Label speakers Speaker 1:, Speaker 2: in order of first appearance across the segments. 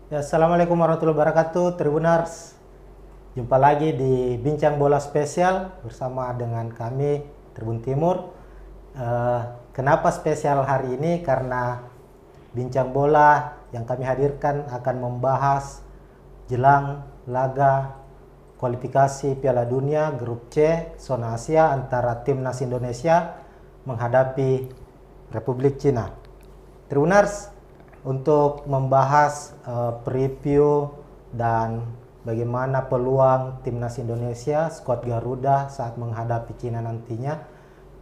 Speaker 1: Ya, Assalamualaikum warahmatullahi wabarakatuh, Tribuners. Jumpa lagi di Bincang Bola Spesial bersama dengan kami, Tribun Timur. Eh, Kenapa spesial hari ini? Karena Bincang Bola yang kami hadirkan akan membahas jelang laga kualifikasi Piala Dunia Grup C Zona Asia antara Timnas Indonesia menghadapi Republik Cina. Tribuners, untuk membahas preview dan bagaimana peluang Timnas Indonesia, skuad Garuda saat menghadapi Cina nantinya,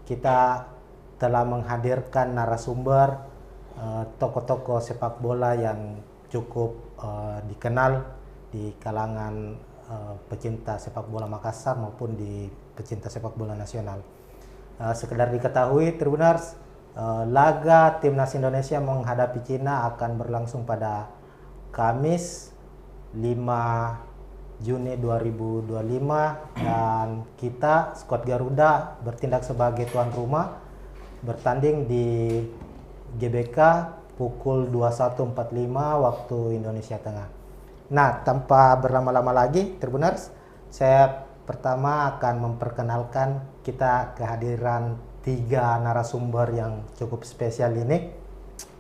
Speaker 1: kita telah menghadirkan narasumber tokoh-tokoh sepak bola yang cukup dikenal di kalangan pecinta sepak bola Makassar maupun di pecinta sepak bola nasional. Sekedar diketahui, Tribuners, laga Timnas Indonesia menghadapi Cina akan berlangsung pada Kamis 5 Juni 2025 dan kita skuad Garuda bertindak sebagai tuan rumah bertanding di GBK pukul 21.45 waktu Indonesia Tengah. Nah, tanpa berlama-lama lagi, Tribuners, saya pertama akan memperkenalkan kita kehadiran 3 narasumber yang cukup spesial ini.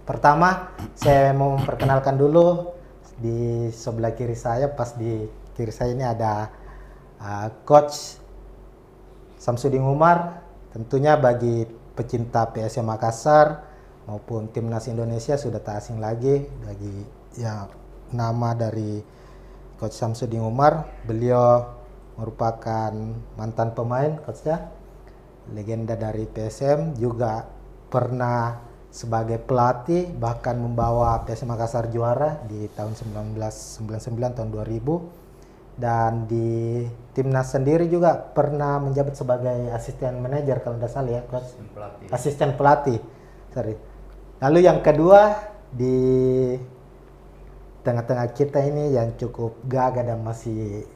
Speaker 1: Pertama, saya mau memperkenalkan dulu di sebelah kiri saya, pas di kiri saya ini ada Coach Samsudin Umar. Tentunya bagi pecinta PSM Makassar maupun Timnas Indonesia sudah tak asing lagi bagi ya nama dari Coach Samsudin Umar. Beliau merupakan mantan pemain, Coach ya, legenda dari PSM, juga pernah sebagai pelatih bahkan membawa PSM Makassar juara di tahun 1999 tahun 2000, dan di Timnas sendiri juga pernah menjabat sebagai asisten manajer kalau tidak salah ya, Coach. Asisten pelatih. Sorry. Lalu yang kedua di tengah-tengah kita ini yang cukup gagah dan masih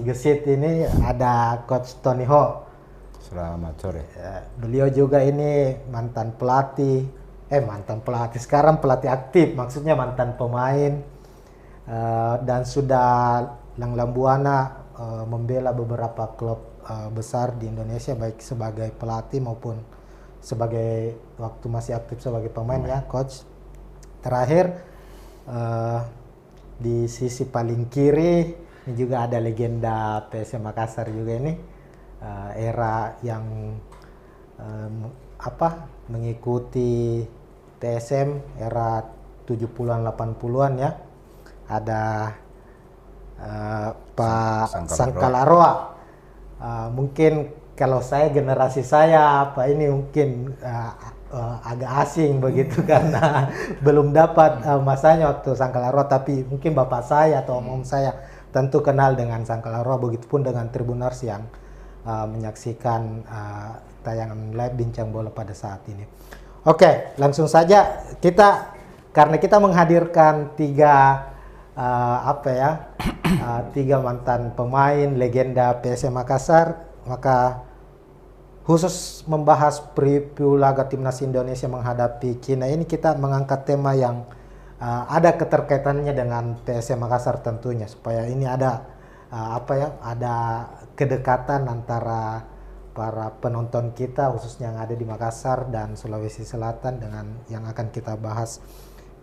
Speaker 1: gesit ini ada Coach Tony Ho.
Speaker 2: Selamat sore.
Speaker 1: Beliau juga ini mantan pelatih, sekarang pelatih aktif, maksudnya mantan pemain, dan sudah lang-lang buana membela beberapa klub besar di Indonesia baik sebagai pelatih maupun sebagai waktu masih aktif sebagai pemain ya, Coach. Terakhir di sisi paling kiri ini juga ada legenda PSM Makassar juga ini. Era yang mengikuti PSM era 70-an 80-an ya. Ada Pak Sangkalaroa. Mungkin kalau saya generasi saya ini mungkin agak asing begitu karena belum dapat masanya waktu Sangkalaroa, tapi mungkin bapak saya atau om saya tentu kenal dengan Sangkalaroa, begitupun dengan Tribuners yang menyaksikan tayangan live Bincang Bola pada saat ini. Oke, langsung saja karena kita menghadirkan tiga mantan pemain legenda PSM Makassar, maka khusus membahas preview laga Timnas Indonesia menghadapi Cina ini kita mengangkat tema yang ada keterkaitannya dengan PSM Makassar tentunya, supaya ini ada ada kedekatan antara para penonton kita khususnya yang ada di Makassar dan Sulawesi Selatan dengan yang akan kita bahas.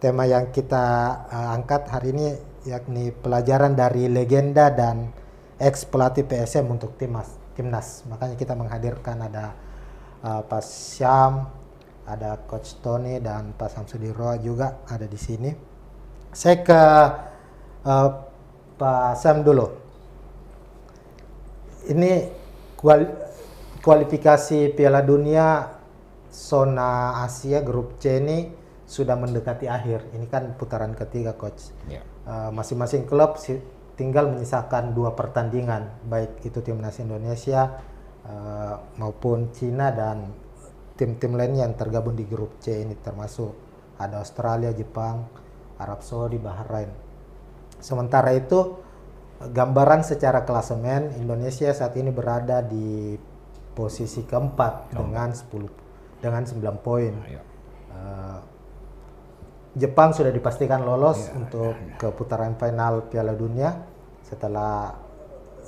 Speaker 1: Tema yang kita angkat hari ini yakni pelajaran dari legenda dan ex pelatih PSM untuk Timnas. Makanya kita menghadirkan ada Pak Syam, ada Coach Tony dan Pak Samsudiro juga ada di sini. Saya ke Pak Syam dulu. Ini kualifikasi Piala Dunia Zona Asia Grup C ini sudah mendekati akhir. Ini kan putaran ketiga, Coach. Yeah. Masing-masing klub tinggal menyisakan 2 pertandingan, baik itu Timnas Indonesia maupun Cina dan tim-tim lainnya yang tergabung di Grup C ini, termasuk ada Australia, Jepang, Arab Saudi, Bahrain. Sementara itu, gambaran secara klasemen, Indonesia saat ini berada di posisi keempat dengan 9 poin. Jepang sudah dipastikan lolos untuk ke putaran final Piala Dunia setelah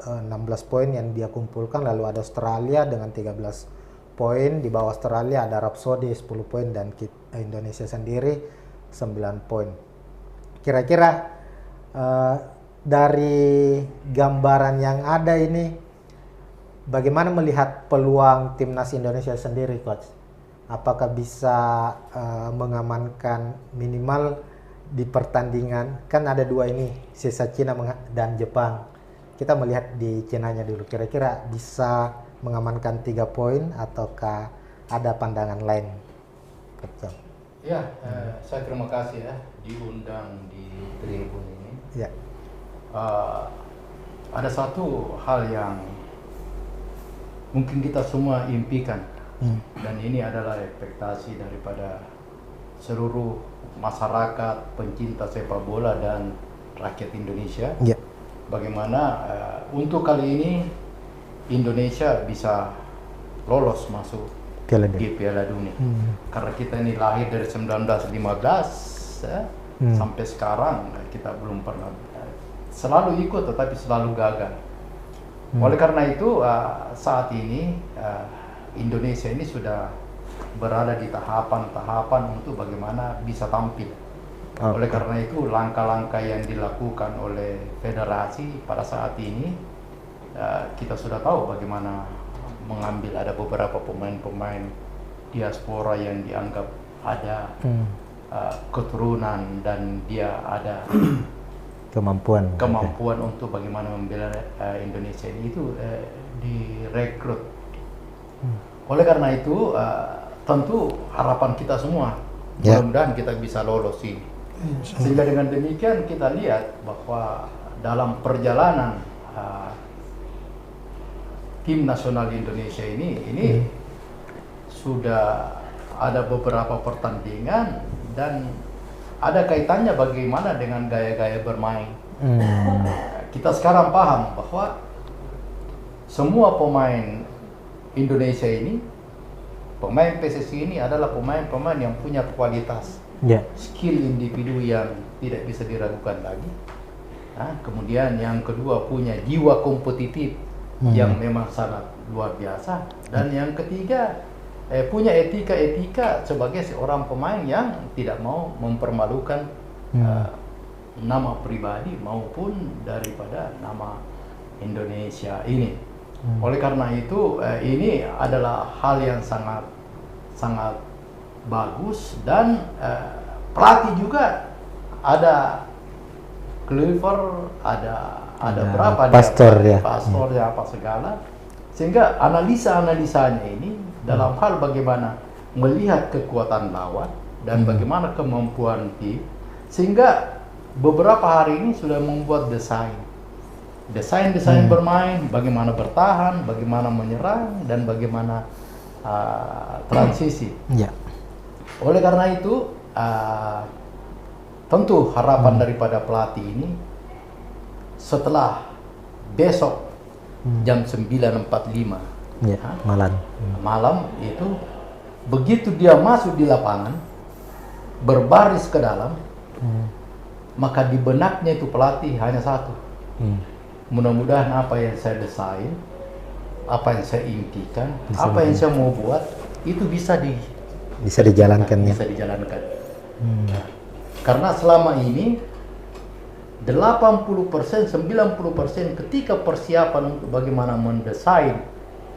Speaker 1: 16 poin yang dia kumpulkan. Lalu ada Australia dengan 13 poin, di bawah Australia ada Arab Saudi 10 poin dan Indonesia sendiri 9 poin. Kira-kira dari gambaran yang ada ini, bagaimana melihat peluang timnas Indonesia sendiri, Coach? Apakah bisa mengamankan minimal di pertandingan, kan ada dua ini, sisa Cina dan Jepang. Kita melihat di Cina-nya dulu, kira-kira bisa mengamankan 3 poin ataukah ada pandangan lain? Betul.
Speaker 2: Ya, saya terima kasih ya diundang di Tribun ini.
Speaker 1: Ya.
Speaker 2: Ada satu hal yang mungkin kita semua impikan, dan ini adalah ekspektasi daripada seluruh masyarakat pencinta sepak bola dan rakyat Indonesia.
Speaker 1: Ya.
Speaker 2: Bagaimana untuk kali ini Indonesia bisa lolos masuk di Piala Dunia. Karena kita ini lahir dari 1915 ya, sampai sekarang kita belum pernah, selalu ikut tetapi selalu gagal. Oleh karena itu saat ini Indonesia ini sudah berada di tahapan-tahapan untuk bagaimana bisa tampil. Oleh karena itu langkah-langkah yang dilakukan oleh federasi pada saat ini, kita sudah tahu bagaimana mengambil, ada beberapa pemain-pemain diaspora yang dianggap ada keturunan dan dia ada kemampuan untuk bagaimana membela Indonesia ini, itu direkrut. Oleh karena itu tentu harapan kita semua mudah-mudahan kita bisa lolos ini. Sehingga dengan demikian kita lihat bahwa dalam perjalanan tim nasional Indonesia ini sudah ada beberapa pertandingan dan ada kaitannya bagaimana dengan gaya-gaya bermain. Kita sekarang paham bahwa semua pemain Indonesia ini, pemain PSSI ini adalah pemain-pemain yang punya kualitas, skill individu yang tidak bisa diragukan lagi. Kemudian yang kedua punya jiwa kompetitif yang memang sangat luar biasa, dan yang ketiga punya etika sebagai seorang pemain yang tidak mau mempermalukan nama pribadi maupun daripada nama Indonesia ini. Oleh karena itu ini adalah hal yang sangat bagus, dan pelatih juga ada Cliver, ada berapa pastornya apa segala, sehingga analisanya ini dalam hal bagaimana melihat kekuatan lawan dan bagaimana kemampuan tim, sehingga beberapa hari ini sudah membuat desain bermain, bagaimana bertahan, bagaimana menyerang, dan bagaimana transisi. Oleh karena itu tentu harapan daripada pelatih ini setelah besok jam 9.45 malam itu, begitu dia masuk di lapangan berbaris ke dalam, maka di benaknya itu pelatih hanya satu, mudah-mudahan apa yang saya desain, apa yang saya impikan, apa yang saya mau buat itu bisa dijalankan. Karena selama ini 80%, 90% ketika persiapan untuk bagaimana mendesain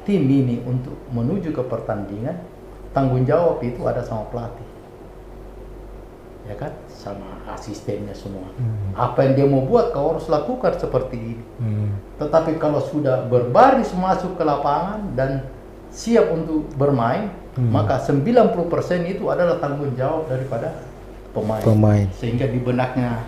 Speaker 2: tim ini untuk menuju ke pertandingan, tanggung jawab itu ada sama pelatih, ya kan, sama asistennya semua. Apa yang dia mau buat kau harus lakukan seperti ini. Tetapi kalau sudah berbaris masuk ke lapangan dan siap untuk bermain, maka 90% itu adalah tanggung jawab daripada pemain. Sehingga di benaknya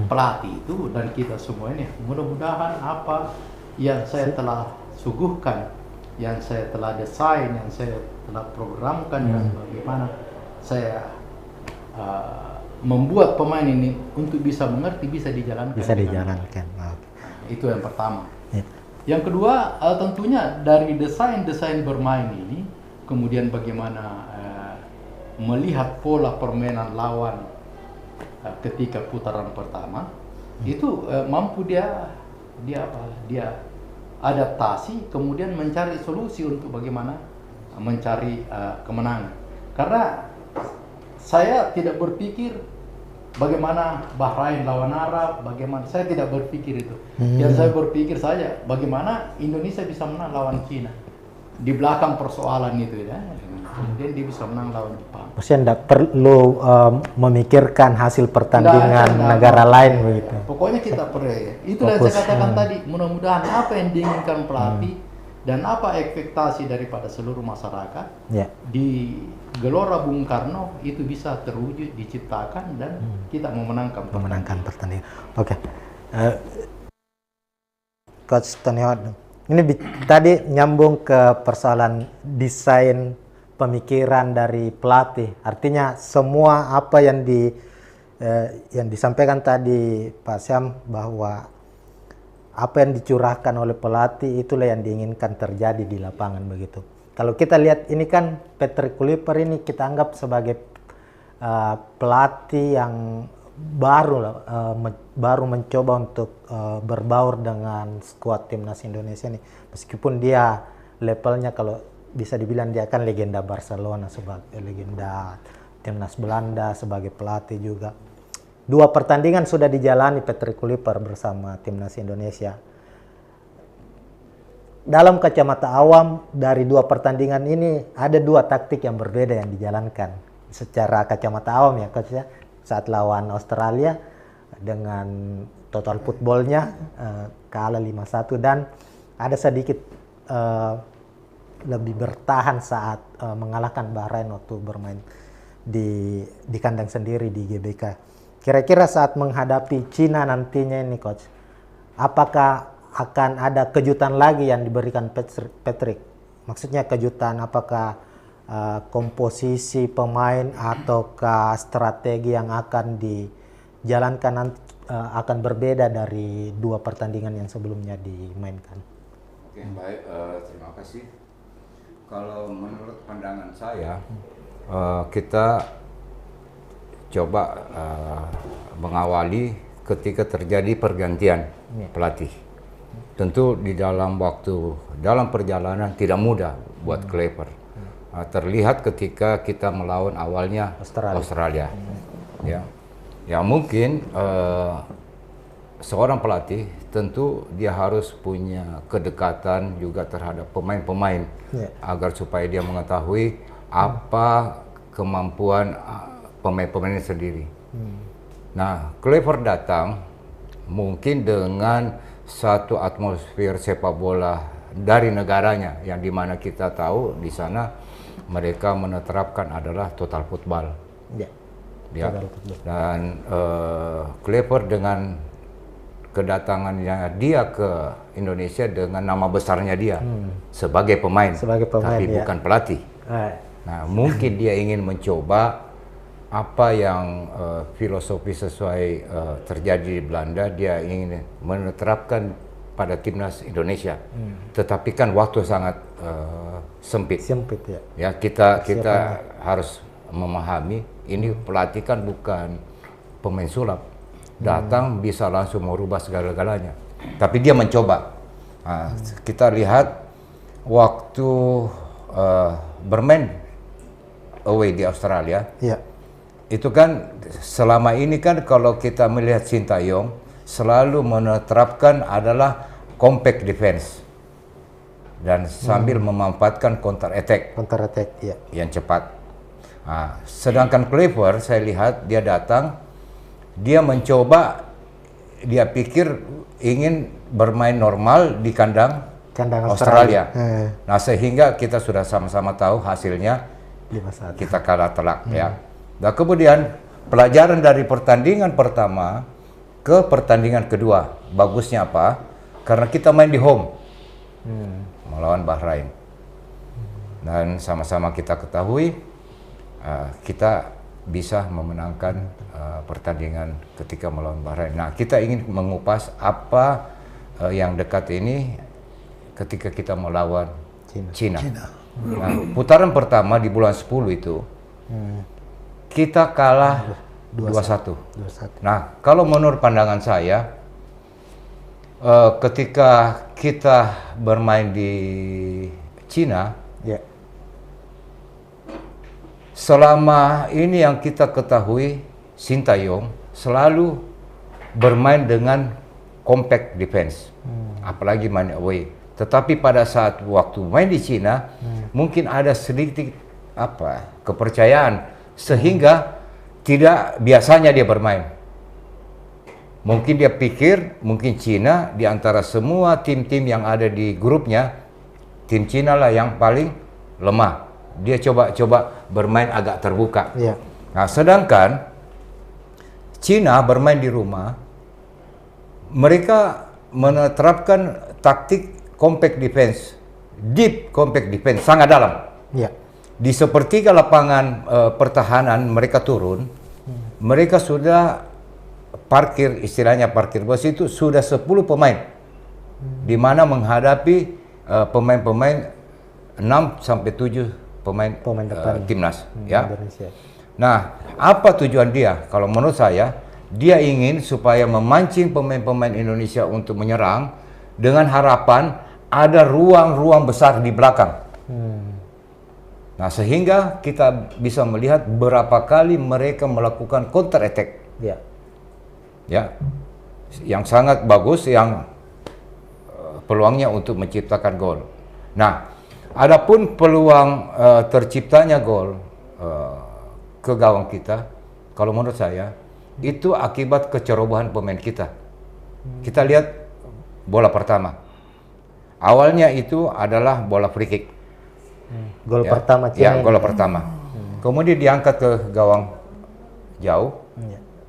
Speaker 2: pelatih itu dan kita semua ini, mudah-mudahan apa yang saya telah suguhkan, yang saya telah desain, yang saya telah programkan, dan bagaimana saya membuat pemain ini untuk bisa mengerti, bisa dijalankan. Itu yang pertama. Yang kedua, tentunya dari desain bermain ini, kemudian bagaimana melihat pola permainan lawan ketika putaran pertama itu mampu dia adaptasi, kemudian mencari solusi untuk bagaimana mencari kemenangan. Karena saya tidak berpikir bagaimana Bahrain lawan Arab, bagaimana, saya tidak berpikir itu. Yang saya berpikir saja bagaimana Indonesia bisa menang lawan Cina. Di belakang persoalan itu ya. Kemudian dia bisa menang lawan Jepang.
Speaker 1: Maksudnya tidak perlu memikirkan hasil pertandingan negara lain begitu.
Speaker 2: Pokoknya kita perlu ya. Itulah yang saya katakan tadi. Mudah-mudahan apa yang diinginkan pelatih dan apa ekspektasi daripada seluruh masyarakat di Gelora Bung Karno itu bisa terwujud, diciptakan, dan kita memenangkan
Speaker 1: pertandingan. Oke. Coach Tony Howard, ini tadi nyambung ke persoalan desain pemikiran dari pelatih. Artinya semua apa yang disampaikan tadi Pak Syam, bahwa apa yang dicurahkan oleh pelatih itulah yang diinginkan terjadi di lapangan begitu. Kalau kita lihat ini kan Patrick Kluivert ini kita anggap sebagai pelatih yang baru mencoba untuk berbaur dengan skuad timnas Indonesia ini. Meskipun dia levelnya kalau bisa dibilang dia kan legenda Barcelona, sebagai legenda timnas Belanda, sebagai pelatih juga. 2 pertandingan sudah dijalani Patrick Kluivert bersama timnas Indonesia. Dalam kacamata awam, dari 2 pertandingan ini ada 2 taktik yang berbeda yang dijalankan. Secara kacamata awam ya, Coach ya, saat lawan Australia dengan total footballnya kalah 5-1, dan ada sedikit lebih bertahan saat mengalahkan Bahrain waktu bermain di kandang sendiri di GBK. Kira-kira saat menghadapi Cina nantinya ini Coach, apakah akan ada kejutan lagi yang diberikan Patrick? Maksudnya kejutan apakah komposisi pemain ataukah strategi yang akan dijalankan nanti akan berbeda dari 2 pertandingan yang sebelumnya dimainkan?
Speaker 3: Oke, baik, terima kasih. Kalau menurut pandangan saya, kita coba mengawali ketika terjadi pergantian pelatih. Tentu di dalam perjalanan tidak mudah buat Kluivert. Terlihat ketika kita melawan awalnya Australia. Ya mungkin seorang pelatih tentu dia harus punya kedekatan juga terhadap pemain-pemain agar supaya dia mengetahui apa kemampuan pemain-pemainnya sendiri. Nah, Kluivert datang mungkin dengan satu atmosfer sepak bola dari negaranya, yang dimana kita tahu di sana mereka menerapkan adalah total football. Dan Kluivert dengan kedatangannya dia ke Indonesia dengan nama besarnya dia sebagai pemain tapi bukan pelatih. Nah, mungkin dia ingin mencoba apa yang filosofi sesuai terjadi di Belanda, dia ingin menerapkan pada timnas Indonesia. Tetapi kan waktu sangat sempit ya. Kita harus memahami ini pelatih kan bukan pemain sulap, datang bisa langsung merubah segala-galanya. Tapi dia mencoba. Kita lihat waktu bermain away di Australia, itu kan selama ini kan kalau kita melihat Sintayong selalu menerapkan adalah compact defense dan sambil memanfaatkan counter attack yang cepat. Sedangkan Kluivert saya lihat dia datang, dia mencoba, dia pikir ingin bermain normal di kandang Australia. Nah, sehingga kita sudah sama-sama tahu hasilnya 5-1. Kita kalah telak ya. Nah, kemudian pelajaran dari pertandingan pertama ke pertandingan kedua, bagusnya apa? Karena kita main di home melawan Bahrain. Dan sama-sama kita ketahui kita bisa memenangkan pertandingan ketika melawan Bahrain. Nah, kita ingin mengupas apa yang dekat ini ketika kita melawan Cina. Nah, putaran pertama di bulan 10 itu kita kalah 21. Nah, kalau menurut pandangan saya, ketika kita bermain di Cina, selama ini yang kita ketahui, Sintayong selalu bermain dengan compact defense, apalagi main away. Tetapi pada saat waktu main di Cina, mungkin ada sedikit kepercayaan sehingga tidak biasanya dia bermain. Mungkin dia pikir, mungkin Cina di antara semua tim-tim yang ada di grupnya, tim Cina lah yang paling lemah. Dia coba bermain agak terbuka. Nah, sedangkan Cina bermain di rumah, mereka menerapkan taktik compact defense, deep compact defense, sangat dalam. Di sepertiga lapangan pertahanan mereka turun, mereka sudah parkir, istilahnya parkir bus itu sudah 10 pemain, di mana menghadapi pemain-pemain 6 sampai 7 pemain depan timnas, ya. Indonesia. Nah, apa tujuan dia? Kalau menurut saya, dia ingin supaya memancing pemain-pemain Indonesia untuk menyerang dengan harapan ada ruang-ruang besar di belakang. Nah, sehingga kita bisa melihat berapa kali mereka melakukan counter attack. Ya, yang sangat bagus, yang peluangnya untuk menciptakan gol. Nah, adapun peluang terciptanya gol ke gawang kita, kalau menurut saya itu akibat kecerobohan pemain kita. Kita lihat bola pertama, awalnya itu adalah bola free kick.
Speaker 1: Gol pertama.
Speaker 3: Gol pertama. Kemudian diangkat ke gawang jauh,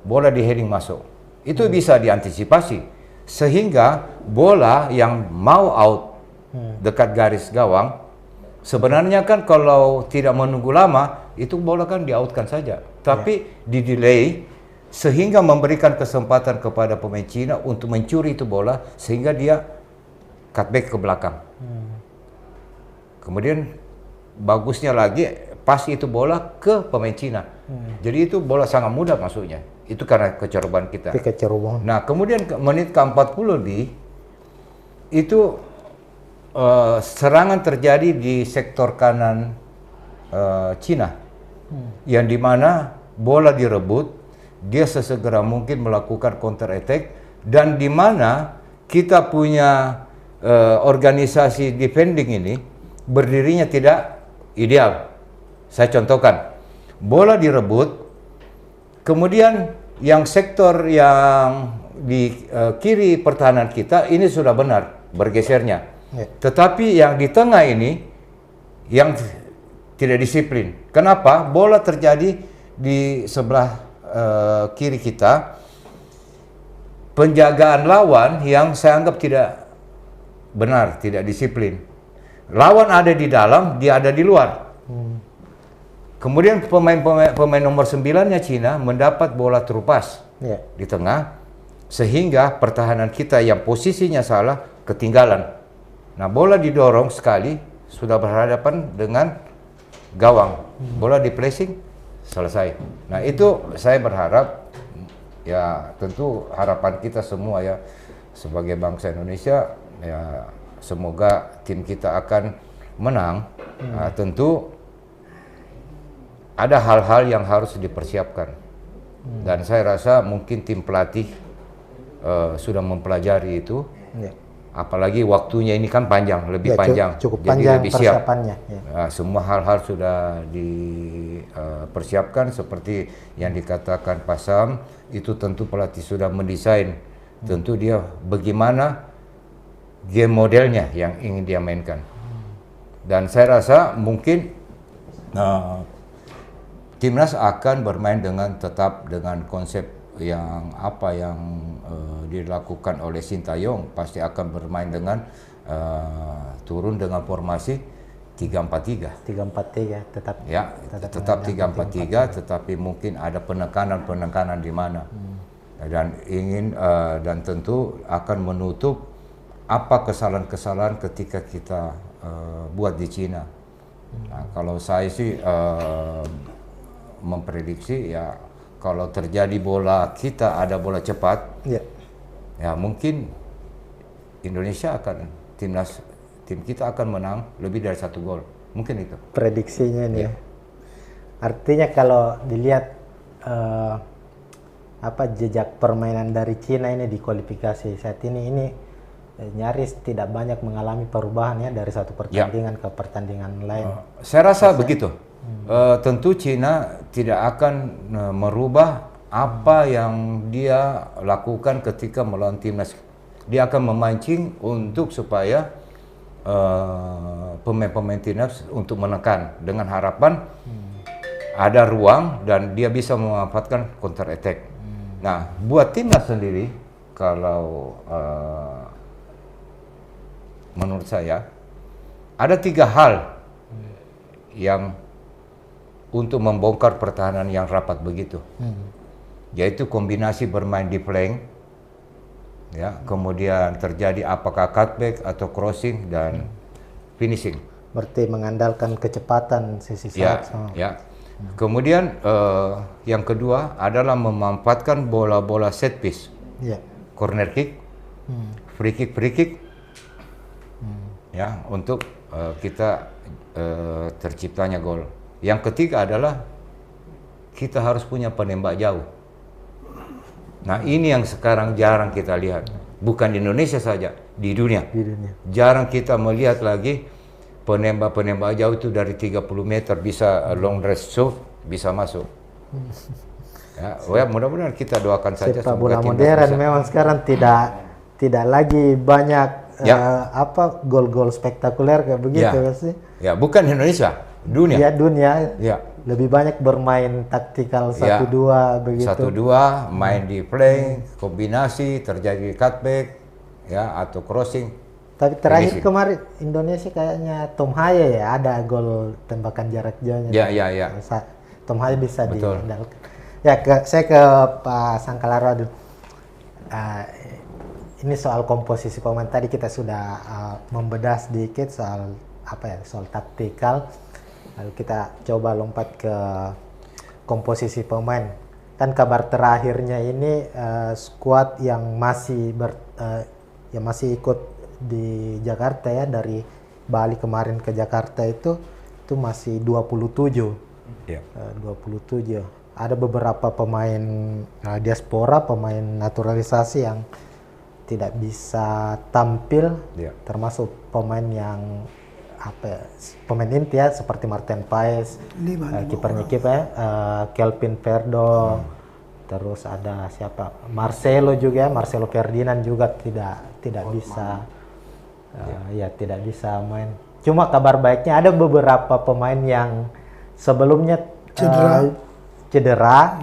Speaker 3: bola di heading masuk. Itu bisa diantisipasi sehingga bola yang mau out dekat garis gawang, sebenarnya kan kalau tidak menunggu lama itu bola kan di-outkan saja, tapi di delay sehingga memberikan kesempatan kepada pemain Cina untuk mencuri itu bola sehingga dia cutback ke belakang. Kemudian bagusnya lagi pas itu bola ke pemain Cina. Jadi itu bola sangat mudah masuknya. Itu karena kecerobohan kita. Nah, kemudian menit ke-40 lebih itu serangan terjadi di sektor kanan Cina, yang dimana bola direbut, dia sesegera mungkin melakukan counter attack, dan dimana kita punya organisasi defending ini berdirinya tidak ideal. Saya contohkan, bola direbut, kemudian yang sektor yang di kiri pertahanan kita ini sudah benar bergesernya. Tetapi yang di tengah ini yang tidak disiplin. Kenapa? Bola terjadi di sebelah kiri kita. Penjagaan lawan yang saya anggap tidak benar, tidak disiplin. Lawan ada di dalam, dia ada di luar. Kemudian pemain nomor 9-nya Cina mendapat bola terupas di tengah, sehingga pertahanan kita yang posisinya salah ketinggalan. Nah, bola didorong sekali, sudah berhadapan dengan gawang. Bola di placing, selesai. Nah, itu saya berharap, ya tentu harapan kita semua ya, sebagai bangsa Indonesia, ya semoga tim kita akan menang. Nah, tentu ada hal-hal yang harus dipersiapkan. Dan saya rasa mungkin tim pelatih sudah mempelajari itu. Apalagi waktunya ini kan panjang, lebih panjang,
Speaker 1: cukup
Speaker 3: jadi
Speaker 1: panjang
Speaker 3: lebih siap.
Speaker 1: Semua
Speaker 3: hal-hal sudah dipersiapkan seperti yang dikatakan Pak Sam, itu tentu pelatih sudah mendesain, tentu dia bagaimana game modelnya yang ingin dia mainkan. Dan saya rasa mungkin timnas akan bermain tetap dengan konsep yang dilakukan oleh Sintayong, pasti akan bermain dengan turun dengan formasi 3-4-3.
Speaker 1: 3-4-3 tetap.
Speaker 3: Ya, tetap 3-4-3, tetapi mungkin ada penekanan di mana. Dan tentu akan menutup apa kesalahan-kesalahan ketika kita buat di Cina. Nah, kalau saya sih memprediksi ya, kalau terjadi bola kita ada bola cepat, ya mungkin Indonesia akan tim kita akan menang lebih dari 1 gol. Mungkin itu.
Speaker 1: Prediksinya nih. Artinya kalau dilihat jejak permainan dari Cina ini di kualifikasi saat ini nyaris tidak banyak mengalami perubahan ya dari satu pertandingan ke pertandingan lain.
Speaker 3: Saya rasa begitu. Tentu Cina tidak akan merubah apa yang dia lakukan ketika melawan timnas. Dia akan memancing untuk supaya pemain-pemain timnas untuk menekan dengan harapan ada ruang dan dia bisa memanfaatkan counter attack. Nah, buat timnas sendiri, kalau menurut saya ada 3 hal yang untuk membongkar pertahanan yang rapat begitu, yaitu kombinasi bermain di flank, ya, kemudian terjadi apakah cutback atau crossing dan finishing.
Speaker 1: Berarti mengandalkan kecepatan sisi sayap.
Speaker 3: Ya. Kemudian yang kedua adalah memanfaatkan bola-bola set piece, corner kick, free kick, ya, untuk kita terciptanya gol. Yang ketiga adalah kita harus punya penembak jauh. Nah, ini yang sekarang jarang kita lihat, bukan di Indonesia saja, di dunia. Jarang kita melihat lagi penembak-penembak jauh itu dari 30 meter bisa long range shoot, bisa masuk. Ya, mudah-mudahan kita doakan saja
Speaker 1: sepak bola modern memang sekarang tidak lagi banyak gol-gol spektakuler kayak begitu sih.
Speaker 3: Ya, bukan Indonesia, dunia.
Speaker 1: Ya, dunia. Ya. Lebih banyak bermain taktikal 1-2 begitu.
Speaker 3: 1-2 main di flank, kombinasi terjadi cutback ya atau crossing.
Speaker 1: Tapi terakhir kemarin Indonesia kayaknya Tom Haye ya ada gol tembakan jarak jauhnya.
Speaker 3: Ya.
Speaker 1: Tom Haye bisa diandalkan. Ya, saya ke Pak Sangkalaro dulu. Ini soal komposisi pemain tadi kita sudah membedah sedikit soal soal taktikal. Lalu kita coba lompat ke komposisi pemain. Kan kabar terakhirnya ini skuad yang masih ikut di Jakarta ya, dari Bali kemarin ke Jakarta itu masih 27. 27. Ada beberapa pemain diaspora, pemain naturalisasi yang tidak bisa tampil, termasuk pemain yang pemain inti ya, seperti Martin Paes, kipernya Kelvin Verdo, terus ada siapa, Marcelo Ferdinand juga tidak bisa tidak bisa main. Cuma kabar baiknya ada beberapa pemain yang sebelumnya cedera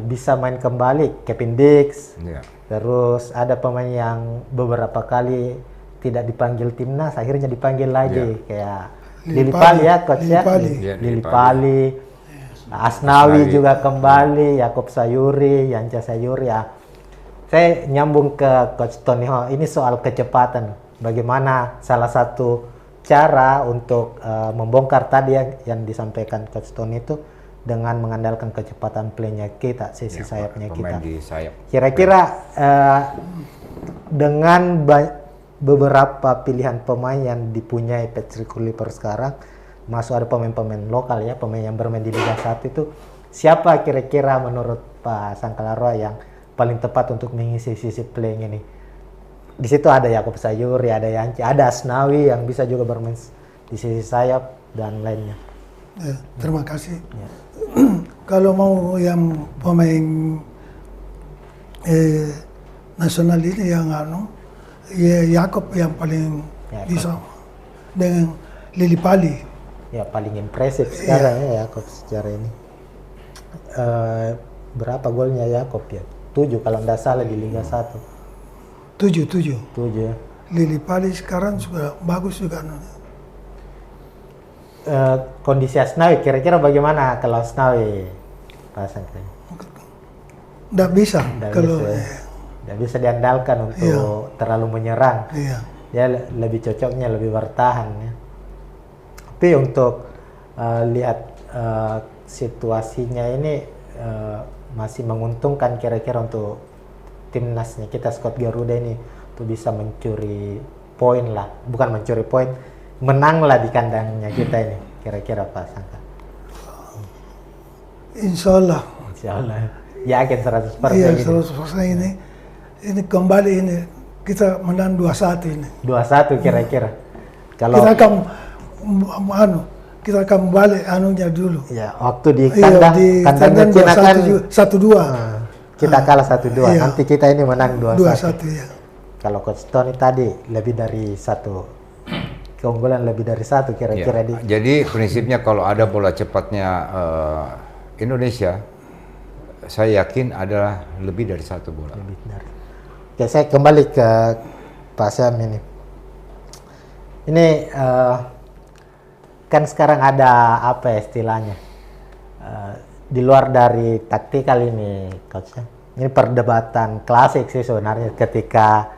Speaker 1: bisa main kembali, Kevin Dix. Terus ada pemain yang beberapa kali tidak dipanggil timnas, akhirnya dipanggil lagi, kayak Lili Pali ya, coach ya. Lili Pali, Asnawi juga kembali, Yakob Sayuri, Yanca Sayuri ya. Saya nyambung ke Coach Tony Ho, ini soal kecepatan. Bagaimana salah satu cara untuk membongkar tadi yang disampaikan Coach Tony itu dengan mengandalkan kecepatan play-nya kita, sisi sayapnya kita. Kira-kira dengan beberapa pilihan pemain yang dipunyai Patrick Kluivert sekarang, masuk ada pemain-pemain lokal ya, pemain yang bermain di Liga 1 itu, siapa kira-kira menurut Pak Sangkalaro yang paling tepat untuk mengisi sisi play ini? Di situ ada Yakob Sayuri, ada Yanci, ada Asnawi yang bisa juga bermain di sisi sayap dan lainnya.
Speaker 4: Terima kasih. Kalau mau yang pemain nasional ini yang Yakob yang paling bisa dengan Lili Pali.
Speaker 1: Ya, paling impresif sekarang ya Yakob secara ini. Berapa golnya Yakob ya? 7 kalau tidak salah di Liga 1.
Speaker 4: 7.
Speaker 1: Lili
Speaker 4: Pali sekarang sudah bagus juga.
Speaker 1: Kondisi Asnawi kira-kira bagaimana kalau Asnawi, Pak Sangkalaro?
Speaker 4: Tidak bisa.
Speaker 1: Tidak bisa diandalkan untuk terlalu menyerang. Dia lebih cocoknya lebih bertahan ya. Tapi untuk lihat situasinya ini masih menguntungkan kira-kira untuk timnasnya kita Scott Garuda ini untuk bisa mencuri poin lah, bukan mencuri poin, menang lah di kandangnya kita ini, kira-kira Pak Sangka?
Speaker 4: Insya Allah.
Speaker 1: Insya Allah. Yakin 100%.
Speaker 4: Iya, 100% ini kembali ini kita menang 2-1 ini.
Speaker 1: 2-1 kira-kira. Kalau
Speaker 4: kita akan balik anunya dulu.
Speaker 1: Ya, waktu di kandangnya Cina kan
Speaker 4: 1-2.
Speaker 1: Kita kalah 1-2.
Speaker 4: Iya.
Speaker 1: Nanti kita ini menang 2-1.
Speaker 4: 2-1 ya.
Speaker 1: Kalau Coach Tony tadi lebih dari 1 keunggulan, lebih dari 1 kira-kira
Speaker 3: ya. Jadi prinsipnya kalau ada bola cepatnya Indonesia, saya yakin adalah lebih dari 1 bola.
Speaker 1: Lebih dari. Oke, saya kembali ke Pak Syam ini. Ini kan sekarang ada apa ya istilahnya? Di luar dari taktikal ini, Coach. Ini perdebatan klasik sih sebenarnya ketika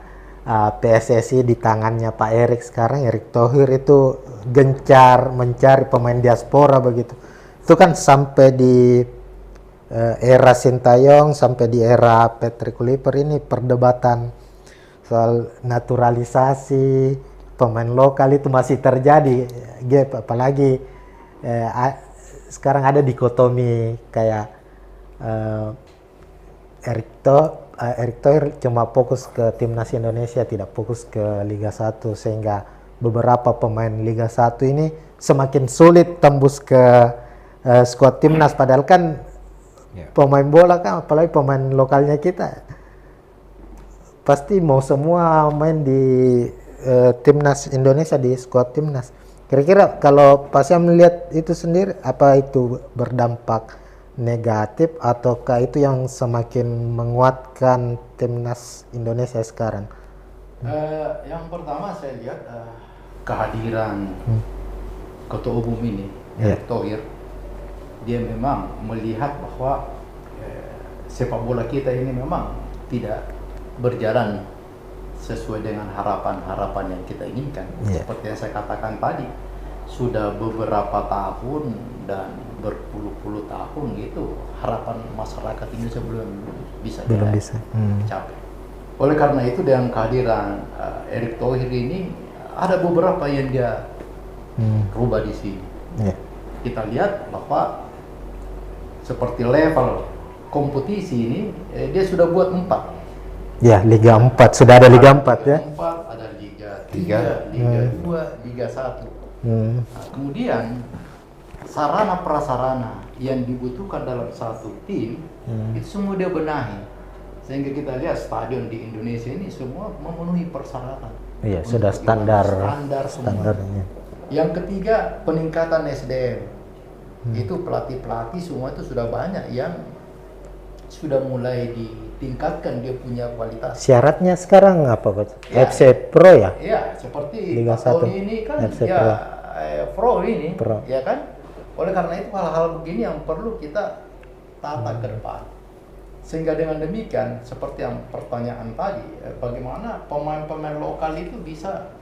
Speaker 1: PSSI di tangannya Pak Erick sekarang, Erick Thohir itu gencar mencari pemain diaspora begitu. Itu kan sampai di era Sintayong sampai di era Patrick Kluivert ini perdebatan soal naturalisasi pemain lokal itu masih terjadi, apalagi sekarang ada dikotomi kayak Erick Thohir cuma fokus ke timnas Indonesia, tidak fokus ke Liga 1, sehingga beberapa pemain Liga 1 ini semakin sulit tembus ke skuad timnas, padahal kan pemain bola kan, apalagi pemain lokalnya kita pasti mau semua main di timnas Indonesia, di skuad timnas. Kira-kira kalau Pak Syam melihat itu sendiri, apa itu berdampak negatif ataukah itu yang semakin menguatkan timnas Indonesia sekarang?
Speaker 2: Yang pertama saya lihat kehadiran ketua umum ini, Erick Thohir, dia memang melihat bahwa sepak bola kita ini memang tidak berjalan sesuai dengan harapan-harapan yang kita inginkan. Seperti yang saya katakan tadi, sudah beberapa tahun dan berpuluh-puluh tahun gitu harapan masyarakat Indonesia belum bisa capai. Oleh karena itu dengan kehadiran Erick Thohir ini ada beberapa yang dia rubah di sini. Kita lihat bahwa seperti level kompetisi ini dia sudah buat 4.
Speaker 1: Ya, Liga 4 sudah ada Liga 4 ya.
Speaker 2: 4 ada Liga 3, Liga 2, Liga 1. Nah, kemudian sarana prasarana yang dibutuhkan dalam satu tim itu semua dia benahi, sehingga kita lihat stadion di Indonesia ini semua memenuhi persyaratan.
Speaker 1: Iya, sudah standarnya.
Speaker 2: Yang ketiga, peningkatan SDM. Itu pelatih-pelatih semua itu sudah banyak yang sudah mulai ditingkatkan dia punya kualitas.
Speaker 1: Syaratnya sekarang apa, Coach? FC Pro ya?
Speaker 2: Iya, seperti
Speaker 1: Liga 1
Speaker 2: ini kan
Speaker 1: FC
Speaker 2: ya
Speaker 1: Pro.
Speaker 2: Pro ini, ya kan? Oleh karena itu hal-hal begini yang perlu kita tata ke depan. Sehingga dengan demikian, seperti yang pertanyaan tadi, bagaimana pemain-pemain lokal itu bisa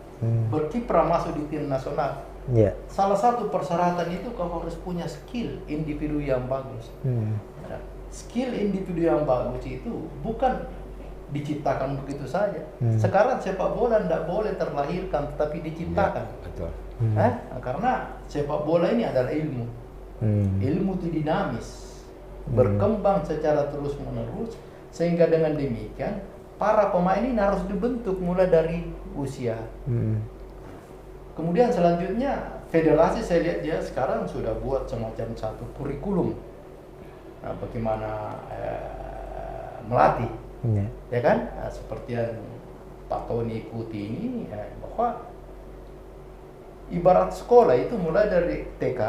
Speaker 2: berkiprah masuk di tim nasional. Salah satu persyaratan itu kau harus punya skill individu yang bagus. Skill individu yang bagus itu bukan diciptakan begitu saja. Sekarang sepak bola tidak boleh terlahirkan, tetapi diciptakan.
Speaker 3: Betul.
Speaker 2: Karena sepak bola ini adalah ilmu. Ilmu itu dinamis, berkembang secara terus menerus, sehingga dengan demikian para pemain ini harus dibentuk mulai dari usia. Kemudian selanjutnya federasi saya lihat dia sekarang sudah buat semacam satu kurikulum bagaimana melatih, ya kan? Seperti yang Pak Tony ikuti ini, bahwa ibarat sekolah itu mulai dari TK,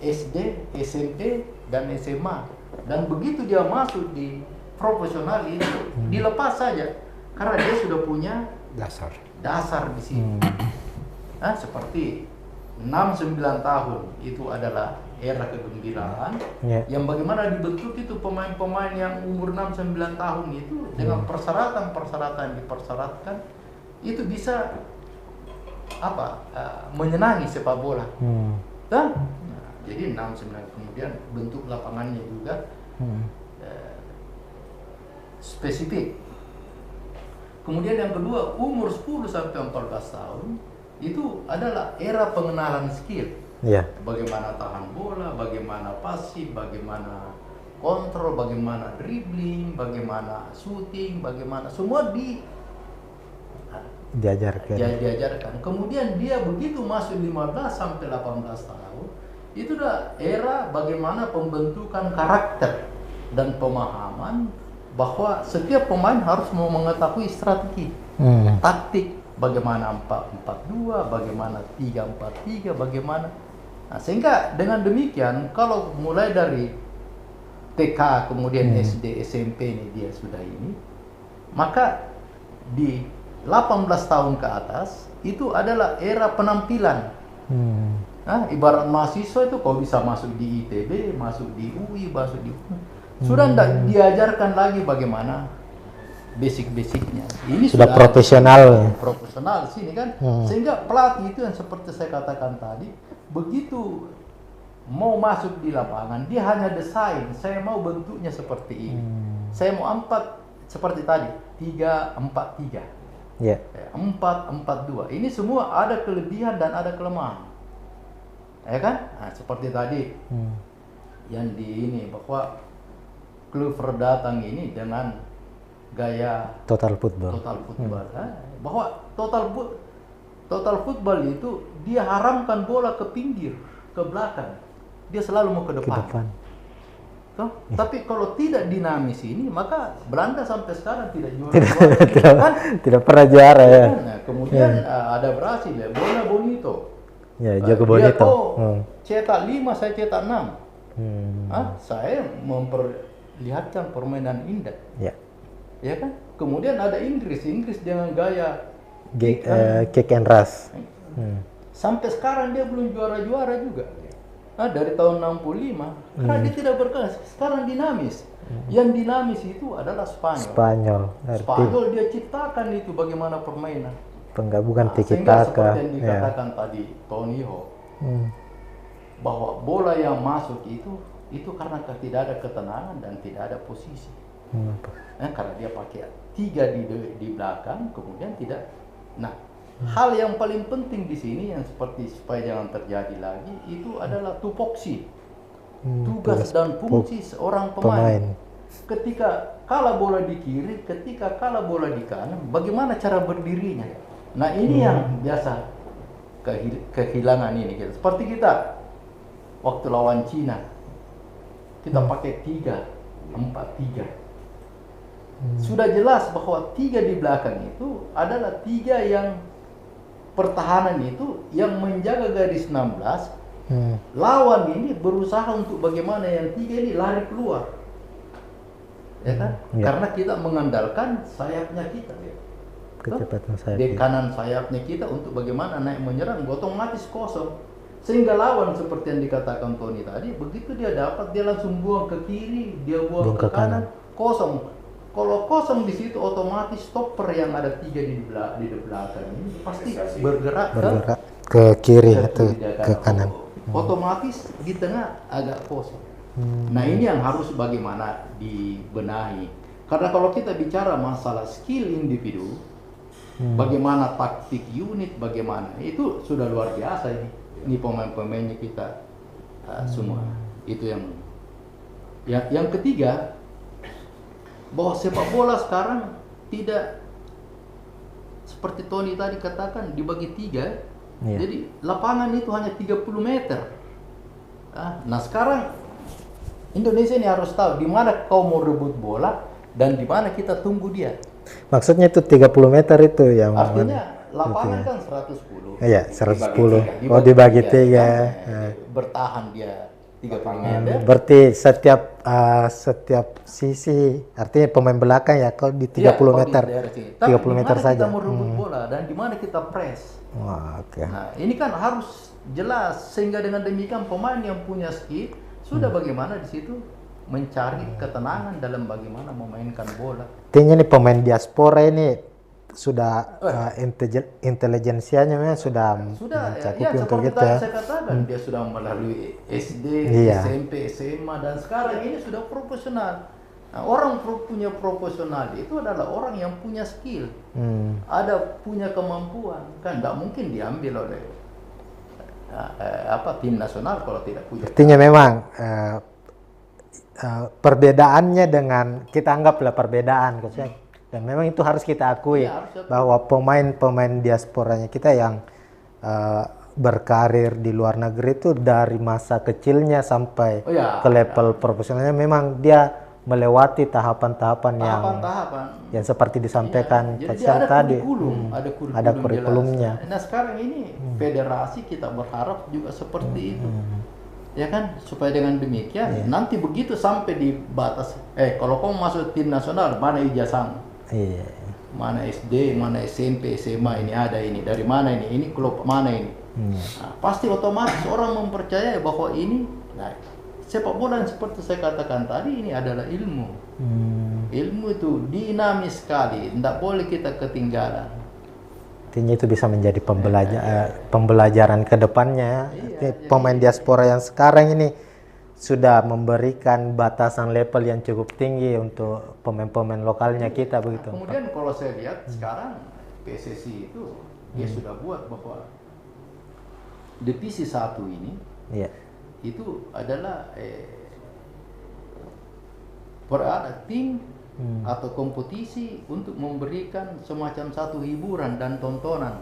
Speaker 2: SD, SMP, dan SMA, dan begitu dia masuk di profesional itu dilepas saja karena dia sudah punya dasar di sini. Seperti 6-9 tahun itu adalah era kegembiraan yang bagaimana dibentuk itu pemain-pemain yang umur 6-9 tahun itu dengan persyaratan-persyaratan dipersyaratkan itu bisa menyenangi sepak bola. Jadi 6-9 kemudian bentuk lapangannya juga spesifik. Kemudian yang kedua, umur 10 sampai 14 tahun itu adalah era pengenalan skill.
Speaker 1: Iya.
Speaker 2: Bagaimana tahan bola, bagaimana pasif, bagaimana kontrol, bagaimana dribbling, bagaimana shooting, bagaimana semua diajarkan. Kemudian dia begitu masuk 15 sampai 18 tahun, itu udah era bagaimana pembentukan karakter dan pemahaman bahwa setiap pemain harus mau mengetahui strategi, taktik, bagaimana 4-4-2, bagaimana 3-4-3, bagaimana. Nah, sehingga dengan demikian kalau mulai dari TK kemudian SD, SMP ini dia sudah ini, maka di 18 tahun ke atas itu adalah era penampilan. Nah, ibarat mahasiswa itu kalau bisa masuk di ITB, masuk di UI, masuk di sudah tidak diajarkan lagi bagaimana basic-basicnya. Ini
Speaker 1: sudah profesional.
Speaker 2: Profesional sini kan. Sehingga pelatih itu yang seperti saya katakan tadi, begitu mau masuk di lapangan, dia hanya desain, saya mau bentuknya seperti ini. Saya mau 4 seperti tadi, 3-4-3.
Speaker 1: Yeah.
Speaker 2: 4-4-2. Ini semua ada kelebihan dan ada kelemahan. Ya kan? Nah, seperti tadi yang di ini bahwa Kluivert datang ini dengan gaya
Speaker 1: total football.
Speaker 2: Bahwa total football itu dia haramkan bola ke pinggir, ke belakang. Dia selalu mau ke depan. Tapi kalau tidak dinamis ini, maka Belanda sampai sekarang tidak juara.
Speaker 1: Tidak pernah juara ya.
Speaker 2: Nah, kemudian ada Brasil ya, Bola Bonito.
Speaker 1: Ya, Jogo Bonito.
Speaker 2: Cetak 5, saya cetak 6. Saya memperlihatkan permainan indah. Ya. Ya kan? Kemudian ada Inggris dengan gaya
Speaker 1: kick and rush.
Speaker 2: Sampai sekarang dia belum juara-juara juga. Dari tahun 65, karena dia tidak berkelas. Sekarang dinamis. Yang dinamis itu adalah Spanyol. Spanyol dia ciptakan itu bagaimana permainan.
Speaker 1: Penggabungan
Speaker 2: Sehingga
Speaker 1: tiki-taka.
Speaker 2: seperti yang dikatakan tadi Tony Ho, bahwa bola yang masuk itu karena tidak ada ketenangan dan tidak ada posisi. Karena dia pakai 3 di belakang, kemudian tidak. Nah, hal yang paling penting di sini yang seperti supaya jangan terjadi lagi itu adalah tupoksi, tugas dan fungsi seorang pemain. Ketika kalah bola di kiri, ketika kalah bola di kanan, bagaimana cara berdirinya? Nah, ini yang biasa kehilangan ini. Seperti kita waktu lawan Cina, kita pakai 3-4-3. Sudah jelas bahwa 3 di belakang itu adalah 3 yang pertahanan itu yang menjaga garis 16. Lawan ini berusaha untuk bagaimana yang 3 ini lari keluar. Ya kan? Karena kita mengandalkan sayapnya kita.
Speaker 1: Kecepatan sayap.
Speaker 2: Di kanan sayapnya kita untuk bagaimana naik menyerang, otomatis kosong. Sehingga lawan seperti yang dikatakan Tony tadi, begitu dia dapat dia langsung buang ke kiri, dia buang ke kanan, kosong. Kalau kosong di situ otomatis stopper yang ada 3 di belakang ini pasti bergerak
Speaker 1: ke kiri atau ke kanan.
Speaker 2: Otomatis di tengah agak kosong. Nah, ini yang harus bagaimana dibenahi. Karena kalau kita bicara masalah skill individu, bagaimana taktik unit, bagaimana itu sudah luar biasa ini. Ini pemain-pemainnya kita semua. Itu yang ketiga, bahwa sepak bola sekarang tidak seperti Tony tadi katakan dibagi 3. Jadi lapangan itu hanya 30 meter. Nah, sekarang Indonesia ini harus tahu di mana kau mau rebut bola dan di mana kita tunggu dia.
Speaker 1: Maksudnya itu 30 meter itu yang
Speaker 2: artinya lapangan kan 110.
Speaker 1: Iya, 110. Dibagi 3.
Speaker 2: Bertahan dia 30 meter.
Speaker 1: Berarti setiap sisi, artinya pemain belakang ya kalau di 30 meter. 30 meter saja.
Speaker 2: Kita mau rebut bola dan di mana kita press. Nah, ini kan harus jelas sehingga dengan demikian pemain yang punya skill sudah bagaimana di situ mencari ketenangan dalam bagaimana memainkan bola.
Speaker 1: Artinya nih pemain diaspora ini sudah intelijensianya sudah mencakupi untuk
Speaker 2: seperti
Speaker 1: kita.
Speaker 2: Tadi saya katakan dia sudah melalui SD, SMP, SMA dan sekarang ini sudah profesional. Nah, orang punya profesional itu adalah orang yang punya skill, ada punya kemampuan, kan nggak mungkin diambil oleh tim nasional kalau tidak punya.
Speaker 1: Artinya memang perbedaannya dengan kita anggaplah perbedaan, Coach, dan memang itu harus kita akui bahwa pemain-pemain diasporanya kita yang berkarir di luar negeri itu dari masa kecilnya sampai ke level profesionalnya memang dia melewati tahapan-tahapan yang seperti disampaikan Coach tadi. Ada kurikulumnya.
Speaker 2: Nah sekarang ini federasi kita berharap juga seperti itu, ya kan, supaya dengan demikian nanti begitu sampai di batas kalau kamu masuk tim nasional mana ijazah, mana SD, mana SMP, SMA, ini ada ini dari mana ini klub mana ini, nah, pasti otomatis orang mempercayai bahwa ini. Nah, sepak bola yang seperti saya katakan tadi ini adalah ilmu. Ilmu itu dinamis sekali, tidak boleh kita ketinggalan.
Speaker 1: Artinya itu bisa menjadi pembelajaran ke depannya. Pemain diaspora yang sekarang ini sudah memberikan batasan level yang cukup tinggi untuk pemain-pemain lokalnya kita begitu.
Speaker 2: Kemudian kalau saya lihat sekarang PSSI itu dia sudah buat bahwa divisi 1 ini itu adalah tim atau kompetisi untuk memberikan semacam satu hiburan dan tontonan,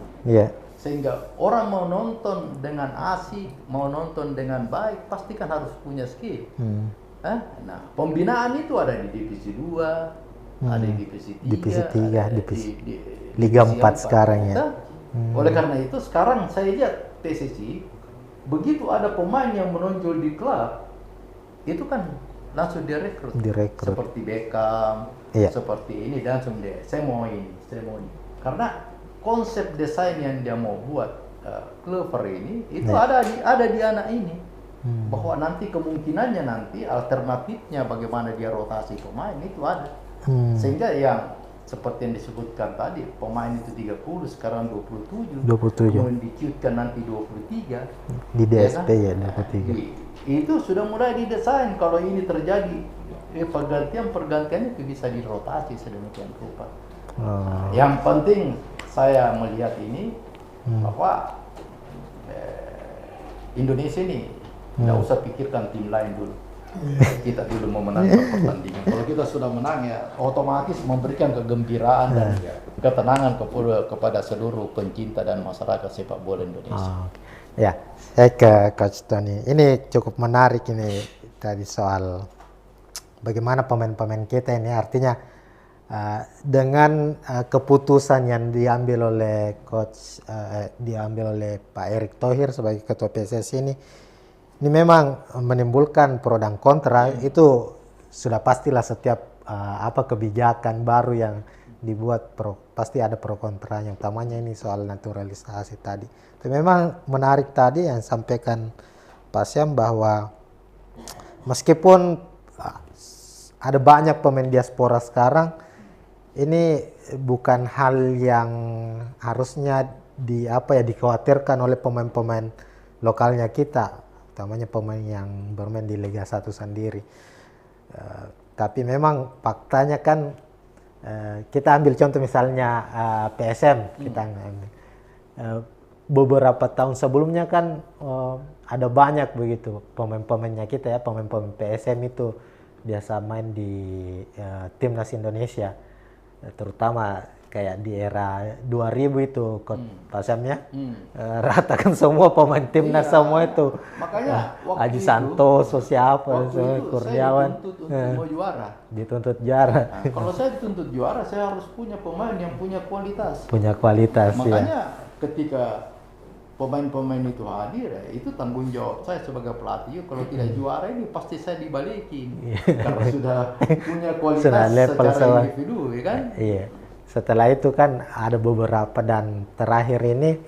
Speaker 2: sehingga orang mau nonton dengan asik, mau nonton dengan baik, pasti kan harus punya skill. Nah, pembinaan itu ada di divisi 2, ada di divisi 3,
Speaker 1: di Liga 4 sekarang ya.
Speaker 2: Oleh karena itu sekarang saya lihat PSSI begitu ada pemain yang menonjol di klub, itu kan langsung direkrut. Seperti Beckham, seperti ini, dan langsung saya mau ini. Karena konsep desain yang dia mau buat Clever ini, itu ada di anak ini. Bahwa nanti kemungkinannya alternatifnya bagaimana dia rotasi pemain itu ada. Sehingga yang seperti yang disebutkan tadi, pemain itu 30, sekarang 27. Kemudian diciutkan nanti 23.
Speaker 1: Di DSP ya 23.
Speaker 2: Itu sudah mulai didesain kalau ini terjadi pergantiannya itu bisa dirotasi sedemikian rupa. Yang penting saya melihat ini bahwa Indonesia ini tidak usah pikirkan tim lain dulu. Kita dulu memenangkan pertandingan. Kalau kita sudah menang ya otomatis memberikan kegembiraan dan ketenangan kepada seluruh pencinta dan masyarakat sepak bola Indonesia.
Speaker 1: Ya, saya ke Coach Tony. Ini cukup menarik ini tadi soal bagaimana pemain-pemain kita ini, artinya dengan keputusan yang diambil oleh diambil oleh Pak Erick Thohir sebagai Ketua PSSI ini memang menimbulkan pro dan kontra. Itu sudah pastilah setiap kebijakan baru yang dibuat pasti ada pro kontranya, utamanya ini soal naturalisasi tadi. Tapi memang menarik tadi yang sampaikan Pak Syam bahwa meskipun ada banyak pemain diaspora sekarang, ini bukan hal yang harusnya dikhawatirkan oleh pemain-pemain lokalnya kita, utamanya pemain yang bermain di Liga 1 sendiri. Tapi memang faktanya kan kita ambil contoh misalnya PSM, kita ambil. Beberapa tahun sebelumnya kan ada banyak begitu pemain-pemainnya kita ya, pemain-pemain PSM itu biasa main di timnas Indonesia, terutama kayak di era 2000 itu Pak Syam ya, ratakan semua pemain timnas semua itu.
Speaker 2: Makanya
Speaker 1: Haji Santoso siapa, Kurniawan dituntut juara.
Speaker 2: Nah, kalau saya dituntut juara, saya harus punya pemain yang punya kualitas.
Speaker 1: Makanya
Speaker 2: ketika pemain-pemain itu hadir, itu tanggung jawab saya sebagai pelatih. Kalau tidak juara ini pasti saya dibalikin karena sudah punya kualitas secara individu, ya kan?
Speaker 1: Iya. Setelah itu kan ada beberapa, dan terakhir ini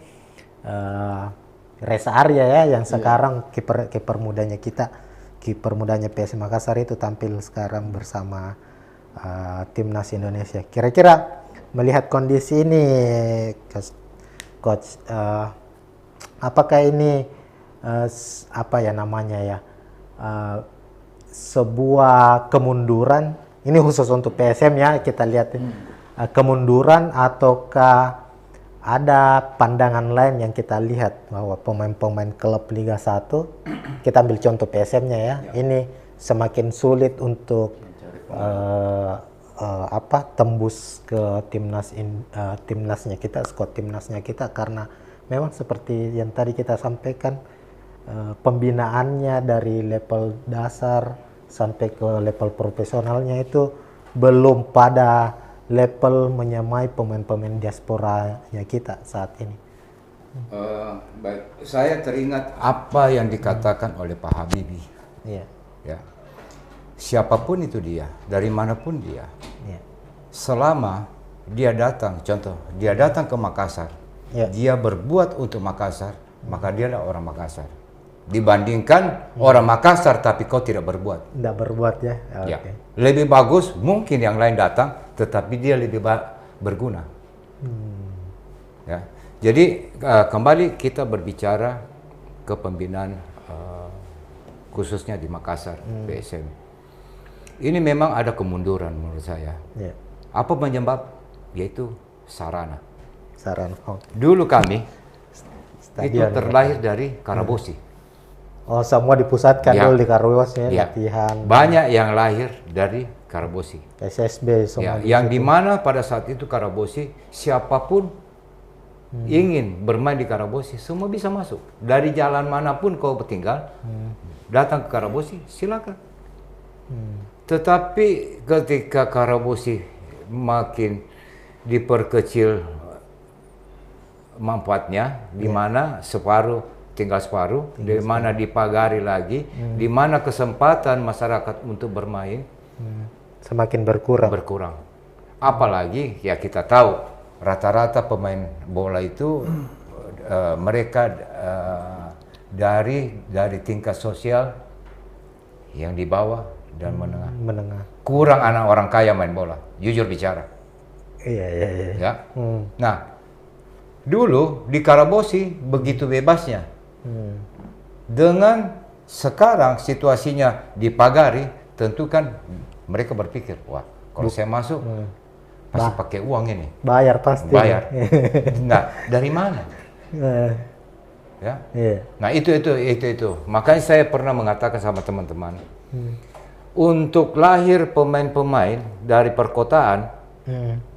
Speaker 1: Reza Arya ya, yang sekarang kiper mudanya kita, kiper mudanya PSM Makassar itu tampil sekarang bersama timnas Indonesia. Kira-kira melihat kondisi ini, Coach, apakah ini sebuah kemunduran ini khusus untuk PSM ya, kita lihat kemunduran ataukah ada pandangan lain yang kita lihat bahwa pemain-pemain klub Liga 1, kita ambil contoh PSM-nya ya, ini semakin sulit untuk tembus ke timnasnya kita, skuad timnasnya kita, karena memang seperti yang tadi kita sampaikan, pembinaannya dari level dasar sampai ke level profesionalnya itu belum pada level menyamai pemain-pemain diasporanya kita saat ini.
Speaker 3: Baik, saya teringat apa yang dikatakan oleh Pak Habibie.
Speaker 1: Iya.
Speaker 3: Ya. Siapapun itu dia, dari manapun dia,
Speaker 1: Iya.
Speaker 3: selama dia datang, contoh, dia datang ke Makassar,
Speaker 1: Iya.
Speaker 3: dia berbuat untuk Makassar, maka dia adalah orang Makassar. Dibandingkan orang Makassar tapi kau tidak berbuat.
Speaker 1: Tidak berbuat ya.
Speaker 3: Ya.
Speaker 1: Oke.
Speaker 3: Lebih bagus mungkin yang lain datang, tetapi dia lebih berguna. Ya. Jadi kembali kita berbicara ke pembinaan khususnya di Makassar, PSM. Ini memang ada kemunduran menurut saya.
Speaker 1: Ya.
Speaker 3: Apa penyebab? Yaitu sarana.
Speaker 1: Saran.
Speaker 3: Dulu kami itu
Speaker 1: Stadion,
Speaker 3: terlahir dari Karabosi.
Speaker 1: Oh, semua dipusatkan
Speaker 3: Ya.
Speaker 1: dulu di Karawas ya,
Speaker 3: Ya.
Speaker 1: latihan.
Speaker 3: Banyak yang lahir dari Karabosi.
Speaker 1: SSB
Speaker 3: Ya,
Speaker 1: semua.
Speaker 3: yang dimana pada saat itu Karabosi, siapapun ingin bermain di Karabosi, semua bisa masuk. Dari jalan manapun kau tinggal, datang ke Karabosi, silakan. Tetapi ketika Karabosi makin diperkecil manfaatnya, di mana tinggal separuh, di mana dipagari lagi, di mana kesempatan masyarakat untuk bermain
Speaker 1: semakin berkurang.
Speaker 3: Apalagi ya kita tahu rata-rata pemain bola itu mereka dari tingkat sosial yang di bawah dan menengah. Kurang anak orang kaya main bola, jujur bicara.
Speaker 1: Iya.
Speaker 3: Ya. Nah, dulu di Karabosi begitu bebasnya. Dengan sekarang situasinya dipagari, tentu kan mereka berpikir, wah kalau saya masuk pasti pakai uang ini.
Speaker 1: Bayar pasti.
Speaker 3: Bayar. Nah, dari mana? Ya.
Speaker 1: Iya.
Speaker 3: Nah itu. Makanya saya pernah mengatakan sama teman-teman, untuk lahir pemain-pemain dari perkotaan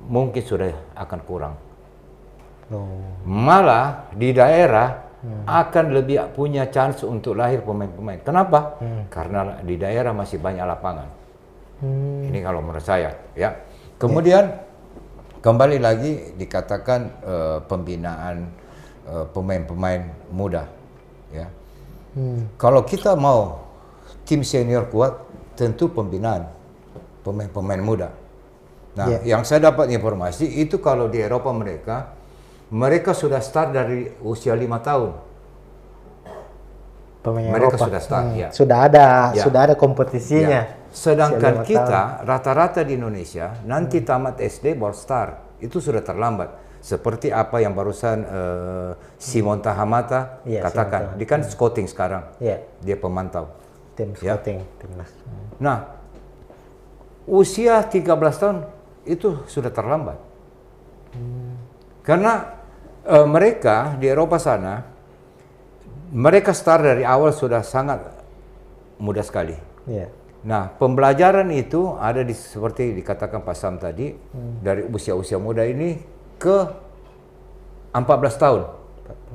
Speaker 3: mungkin sudah akan kurang. Malah di daerah akan lebih punya chance untuk lahir pemain-pemain. Kenapa? Karena di daerah masih banyak lapangan. Ini kalau menurut saya, ya. Kemudian kembali lagi dikatakan pembinaan pemain-pemain muda, ya. Kalau kita mau tim senior kuat, tentu pembinaan pemain-pemain muda. Nah, yang saya dapat informasi itu kalau di Eropa mereka sudah start dari usia 5 tahun.
Speaker 1: Pemain
Speaker 3: Mereka
Speaker 1: Eropa.
Speaker 3: sudah start, ya.
Speaker 1: Sudah ada kompetisinya.
Speaker 3: Ya. Sedangkan
Speaker 1: Usia 5
Speaker 3: kita rata-rata di Indonesia nanti tamat SD baru start. Itu sudah terlambat. Seperti apa yang barusan Simon Tahamata katakan. Dia kan scouting sekarang. Dia pemantau.
Speaker 1: Tim scouting, timnas.
Speaker 3: Nah, usia 13 tahun itu sudah terlambat. Karena mereka di Eropa sana, mereka start dari awal sudah sangat mudah sekali. Nah, pembelajaran itu ada seperti dikatakan Pak Sam tadi, dari usia-usia muda ini ke 14 tahun.